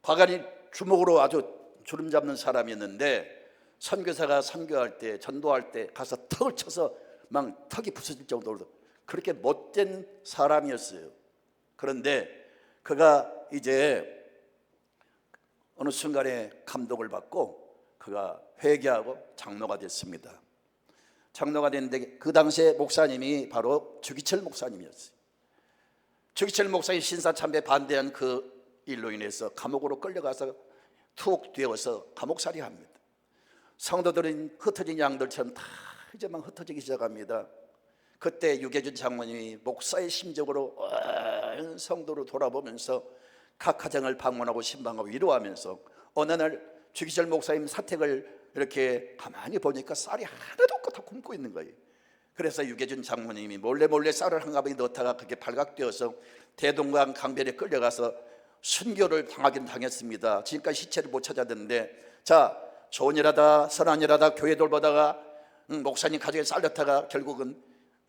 과거에 주먹으로 아주 주름 잡는 사람이었는데, 선교사가 선교할 때, 전도할 때 가서 턱을 쳐서 막 턱이 부서질 정도로 그렇게 못된 사람이었어요. 그런데 그가 이제 어느 순간에 감동을 받고 그가 회개하고 장로가 됐습니다. 장로가 됐는데 그 당시에 목사님이 바로 주기철 목사님이었어요. 주기철 목사님 신사참배 반대한 그 일로 인해서 감옥으로 끌려가서 툭 되어서 감옥살이 합니다. 성도들은 흩어진 양들처럼 다 이제 막 흩어지기 시작합니다. 그때 유계준 장로님이 목사의 심적으로 온 성도를 돌아보면서 각 가정을 방문하고 신방하고 위로하면서, 어느 날 주기철 목사님 사택을 이렇게 가만히 보니까 쌀이 하나도 없고 다 굶고 있는 거예요. 그래서 유계준 장모님이 몰래 쌀을 한 가방에 넣다가 그게 발각되어서 대동강 강변에 끌려가서 순교를 당하긴 당했습니다. 지금까지 시체를 못 찾았는데, 자, 좋은 일하다 선한 일하다 교회 돌보다가 목사님 가족에 쌀렸다가 결국은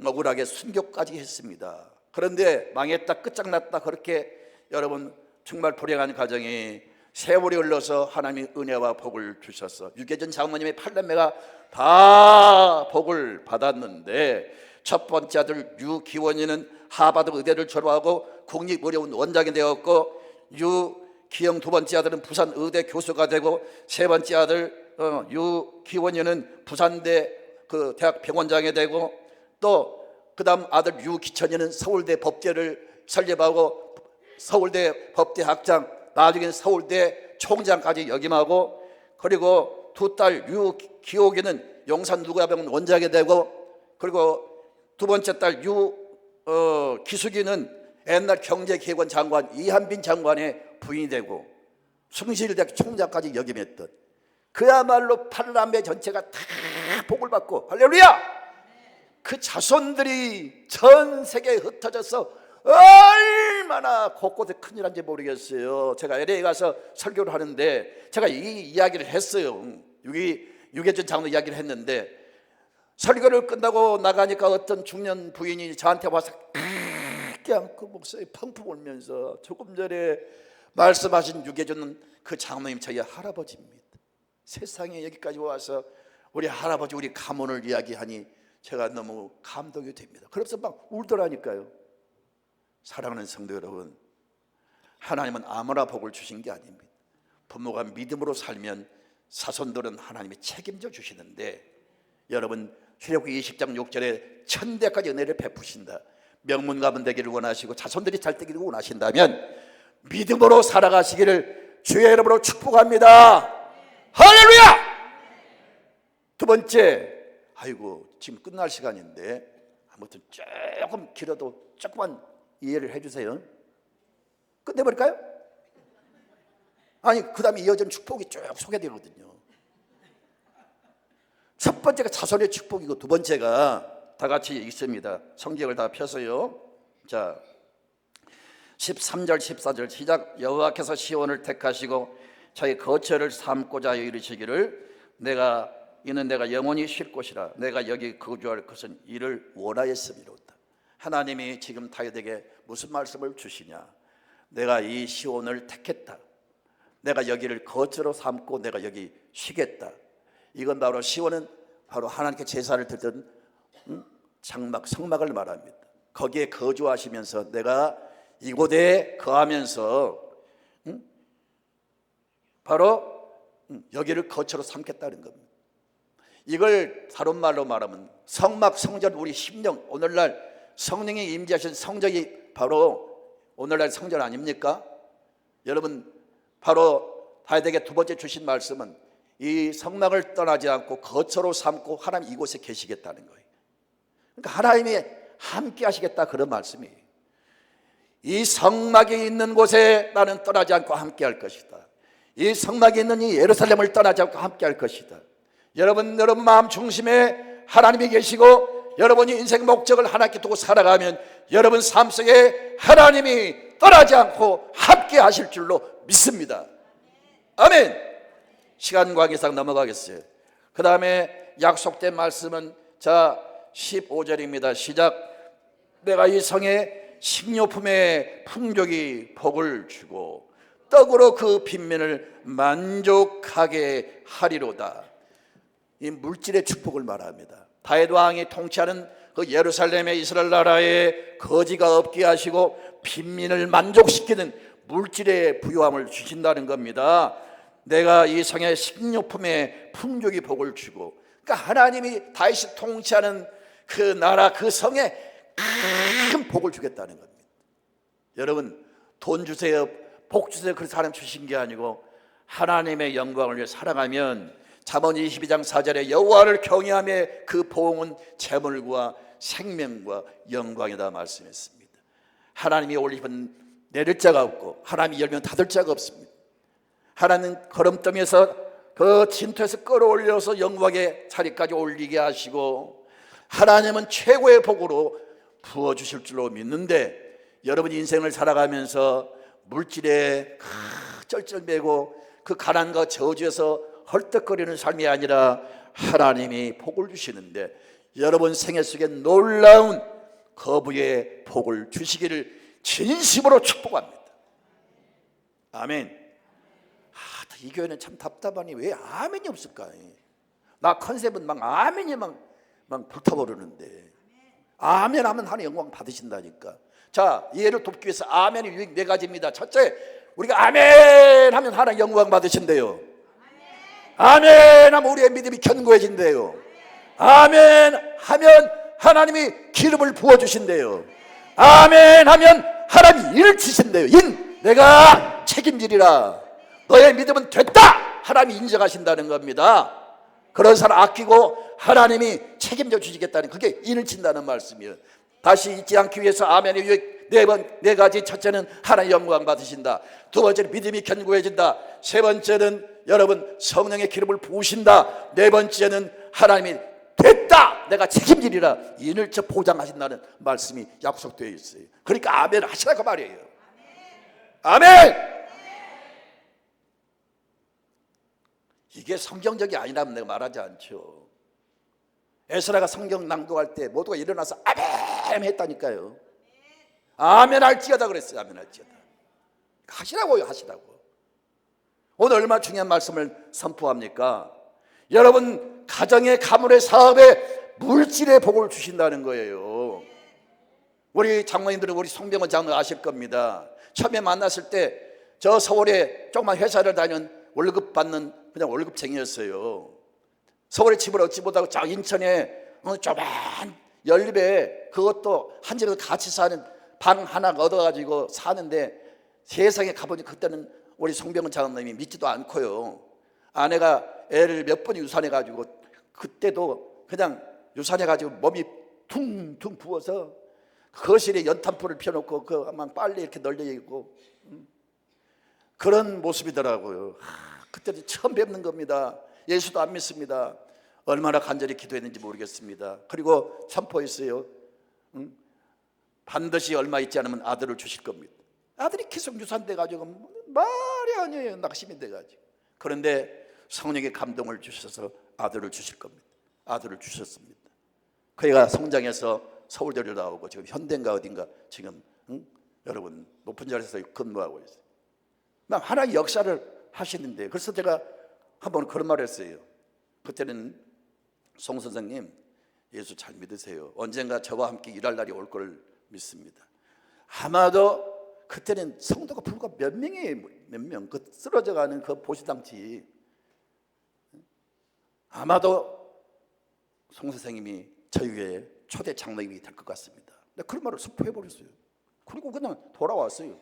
억울하게 순교까지 했습니다. 그런데 망했다 끝장났다 그렇게 여러분 정말 불행한 가정이 세월이 흘러서 하나님이 은혜와 복을 주셔서 유계준 장모님의 8남매가 다 복을 받았는데, 첫 번째 아들 유기원이는 하버드 의대를 졸업하고 국립의료원 원장이 되었고, 유기영 두 번째 아들은 부산 의대 교수가 되고, 세 번째 아들 유기원이는 부산대 그 대학 병원장이 되고, 또 그다음 아들 유기천이는 서울대 법대를 설립하고 서울대 법대 학장, 나중에는 서울대 총장까지 역임하고, 그리고 두 딸 유기옥이는 용산 누가병원 원장이 되고, 그리고 두 번째 딸 기숙이는 옛날 경제기획원 장관 이한빈 장관의 부인이 되고 숭실대학 총장까지 역임했던, 그야말로 8남매 전체가 다 복을 받고, 할렐루야! 그 자손들이 전 세계에 흩어져서 얼마나 곳곳에 큰일 한지 모르겠어요. 제가 LA에 가서 설교를 하는데 제가 이 이야기를 했어요. 유계준 장로 이야기를 했는데, 설교를 끝나고 나가니까 어떤 중년 부인이 저한테 와서 크게 안고 목소리 펑펑 울면서, 조금 전에 말씀하신 유계준 그 장로님 저희 할아버지입니다. 세상에 여기까지 와서 우리 할아버지 우리 가문을 이야기하니 제가 너무 감동이 됩니다. 그래서 막 울더라니까요. 사랑하는 성도 여러분, 하나님은 아무나 복을 주신 게 아닙니다. 부모가 믿음으로 살면 자손들은 하나님이 책임져 주시는데, 여러분 출애굽기 20장 6절에 천대까지 은혜를 베푸신다. 명문가문 되기를 원하시고 자손들이 잘 되기를 원하신다면 믿음으로 살아가시기를 주의 이름으로 축복합니다. 할렐루야! 두 번째, 아이고 지금 끝날 시간인데 아무튼 조금 길어도 조금만 이해를 해주세요. 끝내버릴까요? 아니 그 다음에 이어지는 축복이 쭉 소개되거든요. 첫 번째가 자손의 축복이고, 두 번째가 다 같이 있습니다. 성경을 다 펴서요. 자, 13절 14절 시작. 여호와께서 시온을 택하시고 자기 거처를 삼고자 이르시기를 이는 내가 영원히 쉴 곳이라 내가 여기 거주할 것은 이를 원하였음이로다. 하나님이 지금 다윗에게 무슨 말씀을 주시냐? 내가 이 시온을 택했다. 내가 여기를 거처로 삼고 내가 여기 쉬겠다. 이건 바로 시온은 바로 하나님께 제사를 드렸던 장막 성막을 말합니다. 거기에 거주하시면서 내가 이곳에 거하면서 바로 여기를 거처로 삼겠다는 겁니다. 이걸 다른 말로 말하면 성막 성전, 우리 심령, 오늘날 성령이 임재하신 성전이 바로 오늘날 성전 아닙니까? 여러분 바로 다윗에게 두 번째 주신 말씀은 이 성막을 떠나지 않고 거처로 삼고 하나님 이곳에 계시겠다는 거예요. 그러니까 하나님이 함께 하시겠다 그런 말씀이에요. 이 성막이 있는 곳에 나는 떠나지 않고 함께 할 것이다. 이 성막이 있는 이 예루살렘을 떠나지 않고 함께 할 것이다. 여러분 마음 중심에 하나님이 계시고 여러분이 인생 목적을 하나님께 두고 살아가면 여러분 삶 속에 하나님이 떠나지 않고 함께 하실 줄로 믿습니다. 아멘. 시간 관계상 넘어가겠어요. 그 다음에 약속된 말씀은 자 15절입니다. 시작. 내가 이 성에 식료품의 풍족이 복을 주고 떡으로 그 빈민을 만족하게 하리로다. 이 물질의 축복을 말합니다. 다윗 왕이 통치하는 그 예루살렘의 이스라엘 나라에 거지가 없게 하시고 빈민을 만족시키는 물질의 부유함을 주신다는 겁니다. 내가 이 성의 식료품의 풍족이 복을 주고, 그러니까 하나님이 다윗이 통치하는 그 나라 그 성에 큰 복을 주겠다는 겁니다. 여러분 돈 주세요, 복 주세요 그래서 하나님 주신 게 아니고 하나님의 영광을 위해 살아가면 잠언 22장 4절에 여호와를 경외하며 그 보응은 재물과 생명과 영광이다 말씀했습니다. 하나님이 올리면 내릴 자가 없고 하나님이 열면 닫을 자가 없습니다. 하나님은 거름더미에서 그 진토에서 끌어올려서 영광의 자리까지 올리게 하시고 하나님은 최고의 복으로 부어주실 줄로 믿는데, 여러분 인생을 살아가면서 물질에 쩔쩔매고 그 가난과 저주에서 헐떡거리는 삶이 아니라 하나님이 복을 주시는데, 여러분 생애 속에 놀라운 거부의 복을 주시기를 진심으로 축복합니다. 아멘. 이 교회는 참 답답하니 왜 아멘이 없을까? 나 컨셉은 막 아멘이 막 불타오르는데, 아멘 하면 하나님 영광 받으신다니까. 자, 이해를 돕기 위해서 아멘의 유익 4가지입니다. 첫째, 우리가 아멘 하면 하나님 영광 받으신대요. 아멘 하면 우리의 믿음이 견고해진대요. 아멘 하면 하나님이 기름을 부어주신대요. 아멘 하면 하나님이 일을 주신대요. 내가 책임지리라. 너의 믿음은 됐다. 하나님이 인정하신다는 겁니다. 그런 사람 아끼고 하나님이 책임져 주시겠다는, 그게 인을 친다는 말씀이에요. 다시 잊지 않기 위해서 아멘의 유익 4가지. 첫째는 하나님 영광 받으신다. 두 번째는 믿음이 견고해진다. 세 번째는 여러분 성령의 기름을 부으신다. 네 번째는 하나님이 됐다, 내가 책임지리라, 인을 보장하신다는 말씀이 약속되어 있어요. 그러니까 아멘 하시라고 말이에요. 아멘. 이게 성경적이 아니라면 내가 말하지 않죠. 에스라가 성경 낭독할 때 모두가 일어나서 아멘 했다니까요. 아멘 할지어다 그랬어요. 아멘 할지어다. 하시라고요. 하시라고. 오늘 얼마나 중요한 말씀을 선포합니까? 여러분 가정의 가문의 사업에 물질의 복을 주신다는 거예요. 우리 장모님들은 우리 송병헌 장로 아실 겁니다. 처음에 만났을 때 저 서울에 조그만 회사를 다니는 월급 받는 그냥 월급쟁이였어요. 서울에 집을 얻지 못하고 저 인천에 조그만 연립에, 그것도 한 집에서 같이 사는 방 하나 얻어가지고 사는데, 세상에 가보니 그때는 우리 송병헌 장로님이 믿지도 않고요. 아내가 애를 몇 번 유산해가지고 그때도 그냥 유산해가지고 몸이 퉁퉁 부어서 거실에 연탄불을 펴놓고 그만 빨리 이렇게 널려 있고 그런 모습이더라고요. 그때도 처음 뵙는 겁니다. 예수도 안 믿습니다. 얼마나 간절히 기도했는지 모르겠습니다. 그리고 선포했어요. 반드시 얼마 있지 않으면 아들을 주실 겁니다. 아들이 계속 유산돼가지고 말이 아니에요. 낙심이 돼가지고. 그런데 성령의 감동을 주셔서 아들을 주실 겁니다. 아들을 주셨습니다. 그애가 성장해서 서울대를 나오고 지금 현대인가 어딘가 지금 여러분 높은 자리에서 근무하고 있어요. 하나의 역사를 하시는데, 그래서 제가 한번 그런 말을 했어요. 그때는 송 선생님 예수 잘 믿으세요. 언젠가 저와 함께 일할 날이 올 걸 믿습니다. 아마도 그때는 성도가 불과 몇 명 그 쓰러져가는 그 보시당치, 아마도 송 선생님이 저희 교회 초대 장로님이 될 것 같습니다. 그런 말을 선포해버렸어요. 그리고 그냥 돌아왔어요.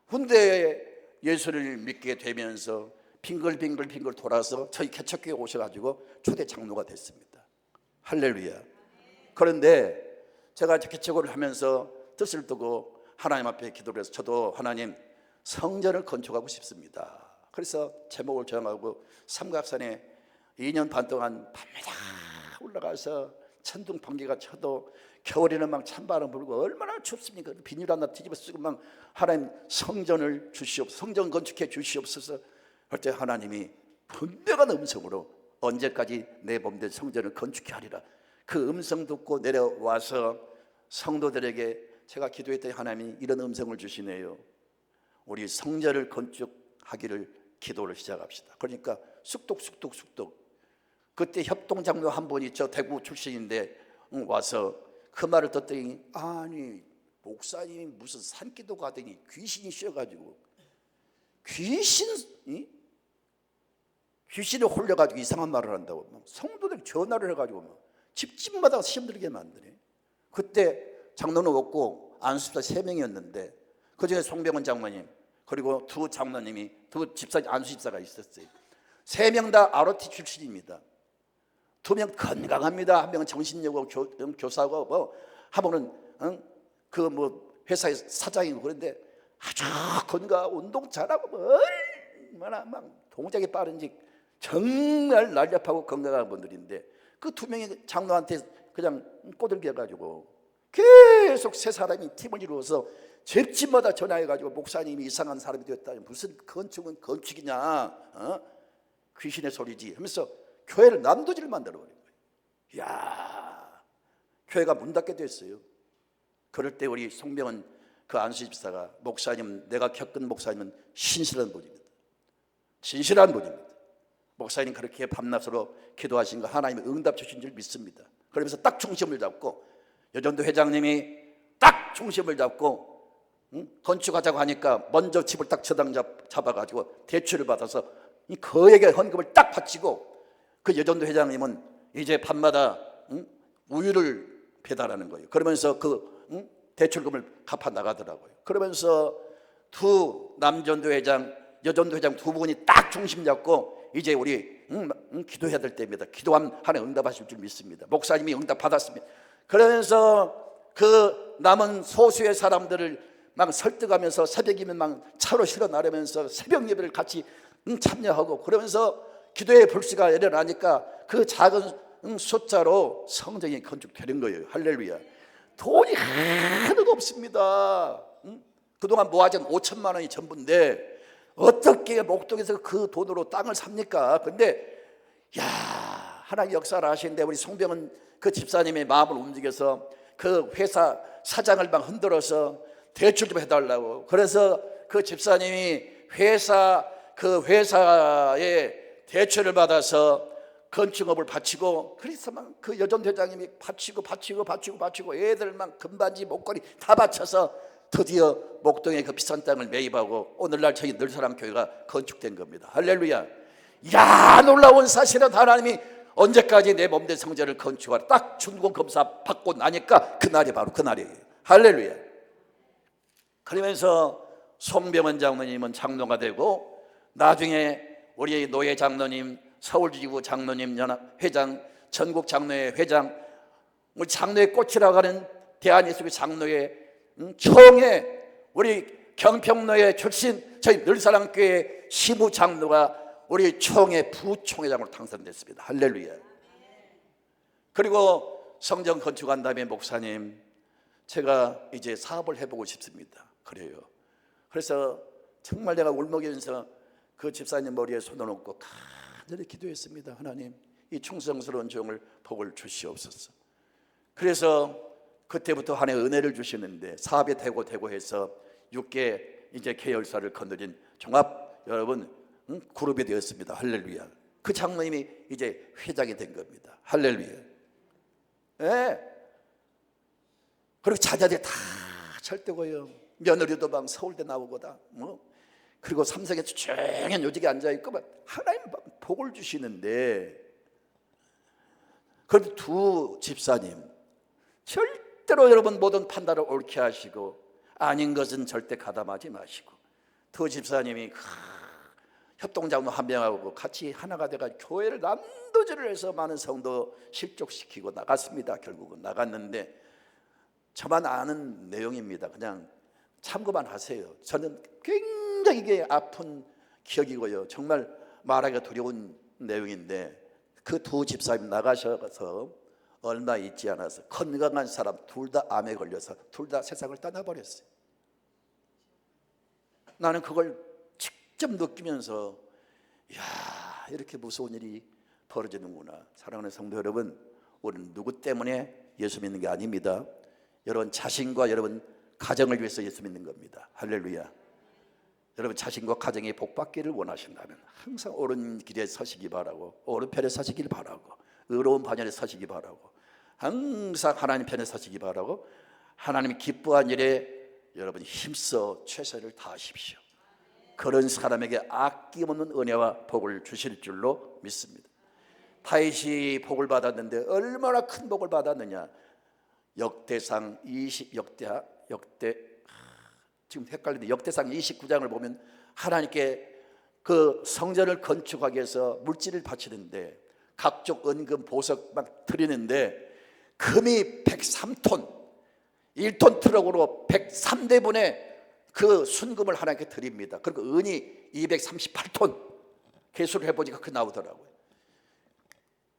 군대에 예수를 믿게 되면서 빙글빙글 돌아서 저희 개척교회 오셔가지고 초대 장로가 됐습니다. 할렐루야. 그런데 제가 개척을 하면서 뜻을 두고 하나님 앞에 기도를 해서, 저도 하나님 성전을 건축하고 싶습니다. 그래서 제목을 정하고 삼각산에 2년 반 동안 밤마다 올라가서 천둥 번개가 쳐도 겨울에는 막 찬바람 불고 얼마나 춥습니까? 비닐 하나 뒤집어 쓰고 막 하나님 성전을 주시옵소서, 성전 건축해 주시옵소서 할 때 하나님이 분명한 음성으로 언제까지 내 몸된 성전을 건축해 하리라, 그 음성 듣고 내려와서 성도들에게 제가 기도했더니 하나님이 이런 음성을 주시네요. 우리 성전을 건축하기를 기도를 시작합시다. 그러니까 쑥독 그때 협동장로 한 분이 저 대구 출신인데 와서 그 말을 듣더니, 아니 목사님이 무슨 산기도 가더니 귀신이 씌어가지고 귀신에 홀려가지고 이상한 말을 한다고 성도들이 전화를 해가지고 집집마다 시험들게 만드네. 그때 장로는 없고 안수집사 3명이었는데 그중에 송병헌 장모님 그리고 두 장로님이, 두 집사, 안수집사가 있었어요. 3명 다 ROT 출신입니다. 2명 건강합니다. 한 명은 정신여고 교사고 한 명은 회사의 사장이고, 그런데 아주 건강, 운동 잘하고 얼마나 막 동작이 빠른지 정말 날렵하고 건강한 분들인데, 그 2명이 장로한테 그냥 꼬들겨 가지고 계속 세 사람이 팀을 이루어서 집집마다 전화해가지고 목사님이 이상한 사람이 되었다. 무슨 건축은 건축이냐, 귀신의 소리지 하면서 교회를 난도질 만들어버린 거예요. 이야, 교회가 문 닫게 됐어요. 그럴 때 우리 송병헌 그 안수 집사가, 목사님, 내가 겪은 목사님은 신실한 분입니다. 신실한 분입니다. 목사님 그렇게 밤낮으로 기도하신 거 하나님이 응답 주신 줄 믿습니다. 그러면서 딱 중심을 잡고, 여전도 회장님이 딱 중심을 잡고 건축하자고 하니까 먼저 집을 딱 저당 잡아가지고 대출을 받아서 그에게 헌금을 딱 바치고, 그 여전도 회장님은 이제 밤마다 우유를 배달하는 거예요. 그러면서 그 대출금을 갚아 나가더라고요. 그러면서 두 남전도 회장, 여전도 회장 두 분이 딱 중심 잡고 이제 우리 기도해야 될 때입니다. 기도하면 하나님 응답하실 줄 믿습니다. 목사님이 응답 받았습니다. 그러면서 그 남은 소수의 사람들을 막 설득하면서 새벽이면 막 차로 실어 나르면서 새벽 예배를 같이 참여하고, 그러면서 기도의 불씨가 일어나니까 그 작은 숫자로 성전이 건축되는 거예요. 할렐루야. 돈이 하나도 없습니다. 그동안 모아진 5천만 원이 전부인데 어떻게 목동에서 그 돈으로 땅을 삽니까? 근데 야, 하나님 역사를 하시는데 우리 송병헌 그 집사님의 마음을 움직여서 그 회사 사장을 막 흔들어서 대출 좀 해달라고. 그래서 그 집사님이 그 회사에 대출을 받아서 건축업을 바치고, 그래서 막 그 여전 회장님이 바치고 애들만 금반지 목걸이 다 바쳐서 드디어 목동의 그 비싼 땅을 매입하고 오늘날 저희 늘사랑교회가 건축된 겁니다. 할렐루야. 야, 놀라운 사실은 하나님이 언제까지 내 몸된 성전을 건축하라, 딱 준공 검사 받고 나니까 그날이 바로 그날이에요. 할렐루야. 그러면서 송병헌 장로님은 장로가 되고, 나중에 우리 노예 장로님, 서울지구 장로님 연합 회장, 전국 장로회 회장, 우리 장로의 꽃이라고 하는 대한예수교 장로회 총회, 우리 경평로회 출신 저희 늘사랑교회 시무 장로가 우리 총회 부총회장으로 당선됐습니다. 할렐루야. 그리고 성전 건축한 다음에 목사님, 제가 이제 사업을 해보고 싶습니다. 그래요. 그래서 정말 내가 울먹이면서 그 집사님 머리에 손을 얹고 간절히 기도했습니다. 하나님, 이 충성스러운 종을 복을 주시옵소서. 그래서 그때부터 하나님 은혜를 주시는데 사업이 되고 해서 6개 이제 계열사를 거느린 종합 여러분 그룹이 되었습니다. 할렐루야. 그 장로님이 이제 회장이 된 겁니다. 할렐루야. 네. 그리고 자녀들이 다 절대고요. 며느리도 막 서울대 나오고다. 그리고 삼성에 조용한 요직에 앉아있고 하나님 복을 주시는데, 그런데 두 집사님 절대로 여러분 모든 판단을 옳게 하시고 아닌 것은 절대 가담하지 마시고, 두 집사님이 협동장로 한 명하고 같이 하나가 돼가 교회를 난도질을 해서 많은 성도 실족시키고 나갔습니다. 결국은 나갔는데 저만 아는 내용입니다. 그냥 참고만 하세요. 저는 굉장히 이게 아픈 기억이고요. 정말 말하기가 두려운 내용인데, 그 두 집사님 나가셔서 얼마 있지 않아서 건강한 사람 둘 다 암에 걸려서 둘 다 세상을 떠나버렸어요. 나는 그걸 직접 느끼면서 이야, 이렇게 무서운 일이 벌어지는구나. 사랑하는 성도 여러분, 우리는 누구 때문에 예수 믿는 게 아닙니다. 여러분 자신과 여러분 가정을 위해서 예수 믿는 겁니다. 할렐루야. 여러분 자신과 가정이 복받기를 원하신다면 항상 옳은 길에 서시기 바라고, 옳은 편에 서시길 바라고, 의로운 반열에 서시기 바라고, 항상 하나님 편에 서시기 바라고, 하나님이 기뻐한 일에 여러분 힘써 최선을 다하십시오. 그런 사람에게 아낌없는 은혜와 복을 주실 줄로 믿습니다. 다윗이 복을 받았는데 얼마나 큰 복을 받았느냐. 역대상 20 지금 헷갈리는데 역대상 29장을 보면 하나님께 그 성전을 건축하기 위해서 물질을 바치는데 각종 은금 보석 막 드리는데 금이 103톤 1톤 트럭으로 103대분의 그 순금을 하나님께 드립니다. 그리고 은이 238톤 개수를 해보니까 그 나오더라고요.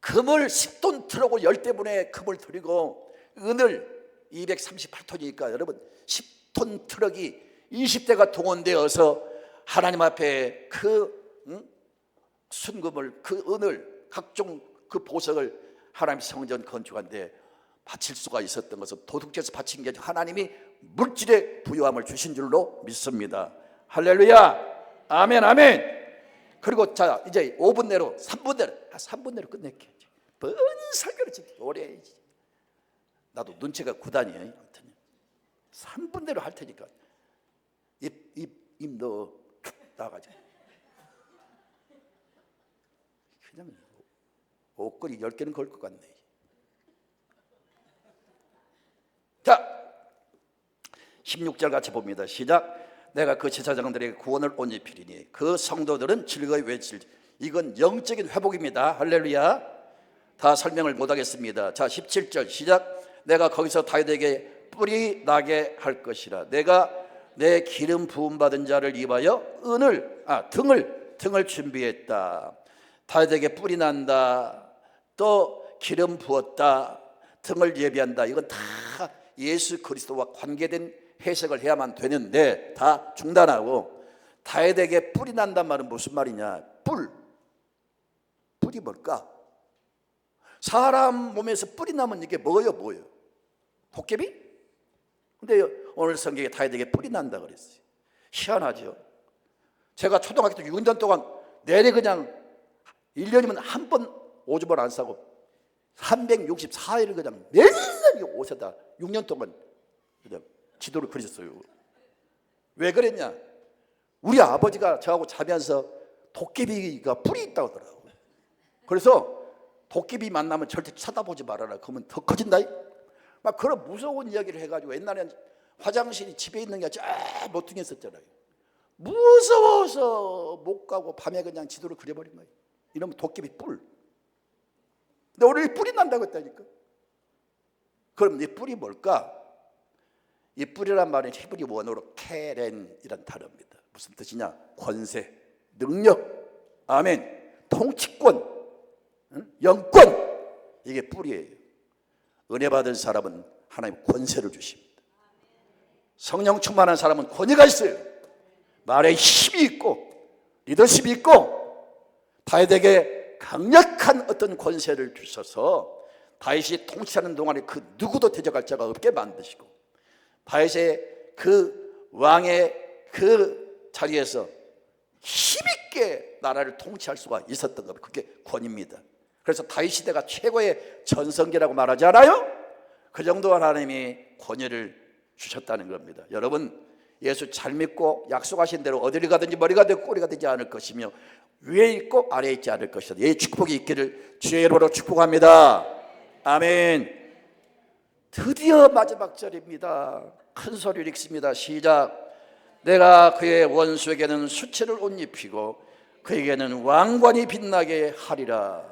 금을 10톤 트럭으로 10대분의 금을 들이고 은을 238톤이니까 여러분 10톤 트럭이 20대가 동원되어서 하나님 앞에 그 순금을, 그 은을, 각종 그 보석을 하나님 성전 건축하는데 바칠 수가 있었던 것은 도둑질에서 바친 게 아니라 하나님이 물질의 부유함을 주신 줄로 믿습니다. 할렐루야. 아멘, 아멘. 그리고 자, 이제 5분 내로 3분 내로 3분 내로 끝낼게. 뭔 설교를 오래 해야지. 나도 눈치가 9단이에요. 아무튼 3분 내로 할 테니까 입 넣어 나가자. 그냥 옷걸이 10개는 걸 것 같네. 자, 16절 같이 봅니다. 시작. 내가 그 제사장들에게 구원을 온 입히리니 그 성도들은 즐거이 외칠. 이건 영적인 회복입니다. 할렐루야. 다 설명을 못하겠습니다. 자, 17절 시작. 내가 거기서 다윗에게 뿔이 나게 할 것이라. 내가 내 기름 부음 받은 자를 입하여 등을 준비했다. 다윗에게 뿔이 난다, 또 기름 부었다, 등을 예비한다. 이건 다 예수 그리스도와 관계된 해석을 해야만 되는데 다 중단하고, 다윗에게 뿔이 난단 말은 무슨 말이냐? 뿔이 뭘까? 사람 몸에서 뿔이 나면 이게 뭐예요? 도깨비? 근데 오늘 성경에 다윗에게 뿔이 난다 그랬어요. 희한하죠. 제가 초등학교 때 6년 동안 내내 그냥 1년이면 한 번 오줌을 안 싸고 364일을 그냥 맨날 옷에다 6년 동안 그냥 지도를 그리셨어요. 왜 그랬냐? 우리 아버지가 저하고 자면서 도깨비가 뿔이 있다고 하더라고요. 그래서 도깨비 만나면 절대 쳐다보지 말아라. 그러면 더 커진다. 막 그런 무서운 이야기를 해가지고, 옛날엔 화장실이 집에 있는 게 저 모퉁이 있었잖아요. 무서워서 못 가고 밤에 그냥 지도를 그려버린 거예요. 이러면 도깨비 뿔. 근데 오늘 뿔이 난다고 했다니까. 그럼 이 뿔이 뭘까? 이 뿔이란 말은 히브리 원어로 케렌이란 단어입니다. 무슨 뜻이냐? 권세, 능력, 아멘, 통치권, 영권. 이게 뿔이에요. 은혜 받은 사람은 하나님 권세를 주십니다. 성령 충만한 사람은 권위가 있어요. 말에 힘이 있고 리더십이 있고, 다윗에게 강력한 어떤 권세를 주셔서 다윗이 통치하는 동안에 그 누구도 대적할 자가 없게 만드시고, 다윗의 그 왕의 그 자리에서 힘있게 나라를 통치할 수가 있었던 겁니다. 그게 권위입니다. 그래서 다윗 시대가 최고의 전성기라고 말하지 않아요? 그 정도 하나님이 권위를 주셨다는 겁니다. 여러분, 예수 잘 믿고 약속하신 대로 어디를 가든지 머리가 되고 꼬리가 되지 않을 것이며 위에 있고 아래에 있지 않을 것이다. 이 축복이 있기를 주의 이름으로 축복합니다. 아멘. 드디어 마지막 절입니다. 큰 소리를 읽습니다. 시작. 내가 그의 원수에게는 수치를 옷 입히고 그에게는 왕관이 빛나게 하리라.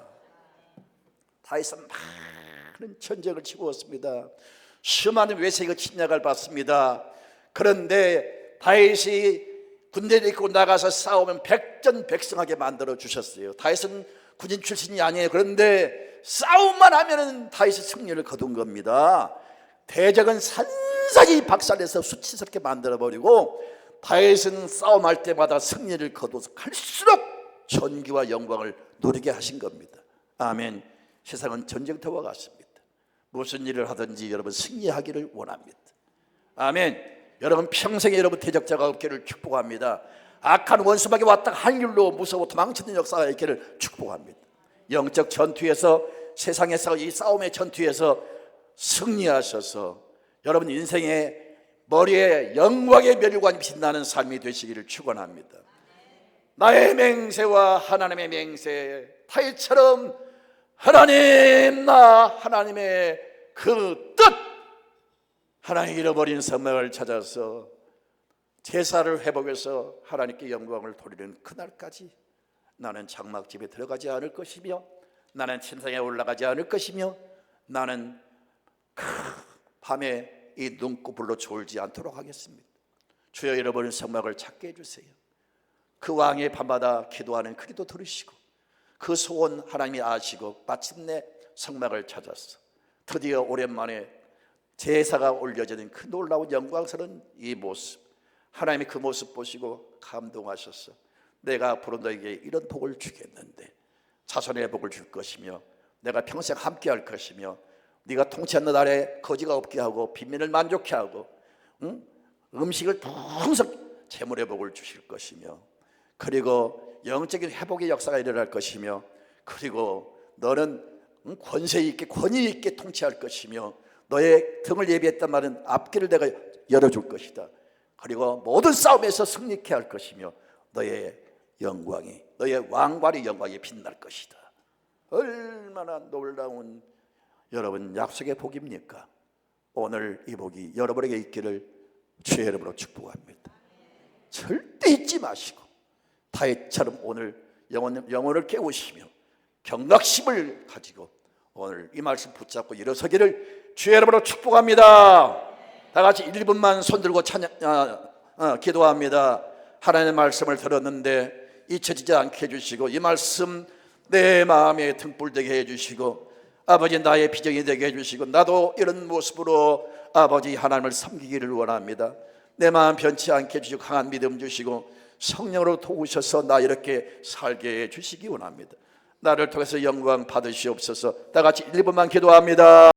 다윗은 많은 전쟁을 치루었습니다. 수많은 외세가 침략을 받습니다. 그런데 다윗이 군대를 이끌고 나가서 싸우면 백전백승하게 만들어 주셨어요. 다윗은 군인 출신이 아니에요. 그런데 싸움만 하면 다윗이 승리를 거둔 겁니다. 대적은 산산이 박살내서 수치스럽게 만들어버리고, 다윗은 싸움할 때마다 승리를 거둬서 갈수록 존귀와 영광을 누리게 하신 겁니다. 아멘. 세상은 전쟁터와 같습니다. 무슨 일을 하든지 여러분 승리하기를 원합니다. 아멘. 여러분 평생에 여러분 대적자가 없기를 축복합니다. 악한 원수에게 왔다가 한 길로 무서워 도망치는 역사가 있기를 축복합니다. 영적 전투에서, 세상에서 이 싸움의 전투에서 승리하셔서 여러분 인생의 머리에 영광의 멸관이 빛나는 삶이 되시기를 축원합니다. 나의 맹세와 하나님의 맹세, 다윗처럼 하나님, 나 하나님의 그 뜻, 하나님 잃어버린 생명을 찾아서 제사를 회복해서 하나님께 영광을 돌리는 그날까지 나는 장막집에 들어가지 않을 것이며, 나는 침상에 올라가지 않을 것이며, 나는 밤에 이 눈꺼풀로 졸지 않도록 하겠습니다. 주여 잃어버린 생명을 찾게 해주세요. 그 왕의 밤마다 기도하는 그 기도 들으시고 그 소원 하나님이 아시고 마침내 성막을 찾았어. 드디어 오랜만에 제사가 올려지는 그 놀라운 영광스러운 이 모습, 하나님이 그 모습 보시고 감동하셨어. 내가 앞으로 너에게 이런 복을 주겠는데 자손의 복을 줄 것이며 내가 평생 함께할 것이며 네가 통치하는 날에 거지가 없게 하고 빈민을 만족케 하고 음식을 풍성 재물의 복을 주실 것이며 그리고 영적인 회복의 역사가 일어날 것이며 그리고 너는 권세 있게 권위 있게 통치할 것이며 너의 등을 예비했단 말은 앞길을 내가 열어줄 것이다. 그리고 모든 싸움에서 승리케 할 것이며 너의 영광이 너의 왕관의 영광이 빛날 것이다. 얼마나 놀라운 여러분 약속의 복입니까? 오늘 이 복이 여러분에게 있기를 주의 이름으로 축복합니다. 절대 잊지 마시고 다윗처럼 오늘 영혼을 깨우시며 경각심을 가지고 오늘 이 말씀 붙잡고 일어서기를 주의 이름으로 축복합니다. 다 같이 1분만 손들고 기도합니다. 하나님의 말씀을 들었는데 잊혀지지 않게 해주시고 이 말씀 내 마음에 등불되게 해주시고 아버지 나의 비전이 되게 해주시고 나도 이런 모습으로 아버지 하나님을 섬기기를 원합니다. 내 마음 변치 않게 해주시고 강한 믿음 주시고 성령으로 도우셔서 나 이렇게 살게 해주시기 원합니다. 나를 통해서 영광 받으시옵소서. 다 같이 1분만 기도합니다.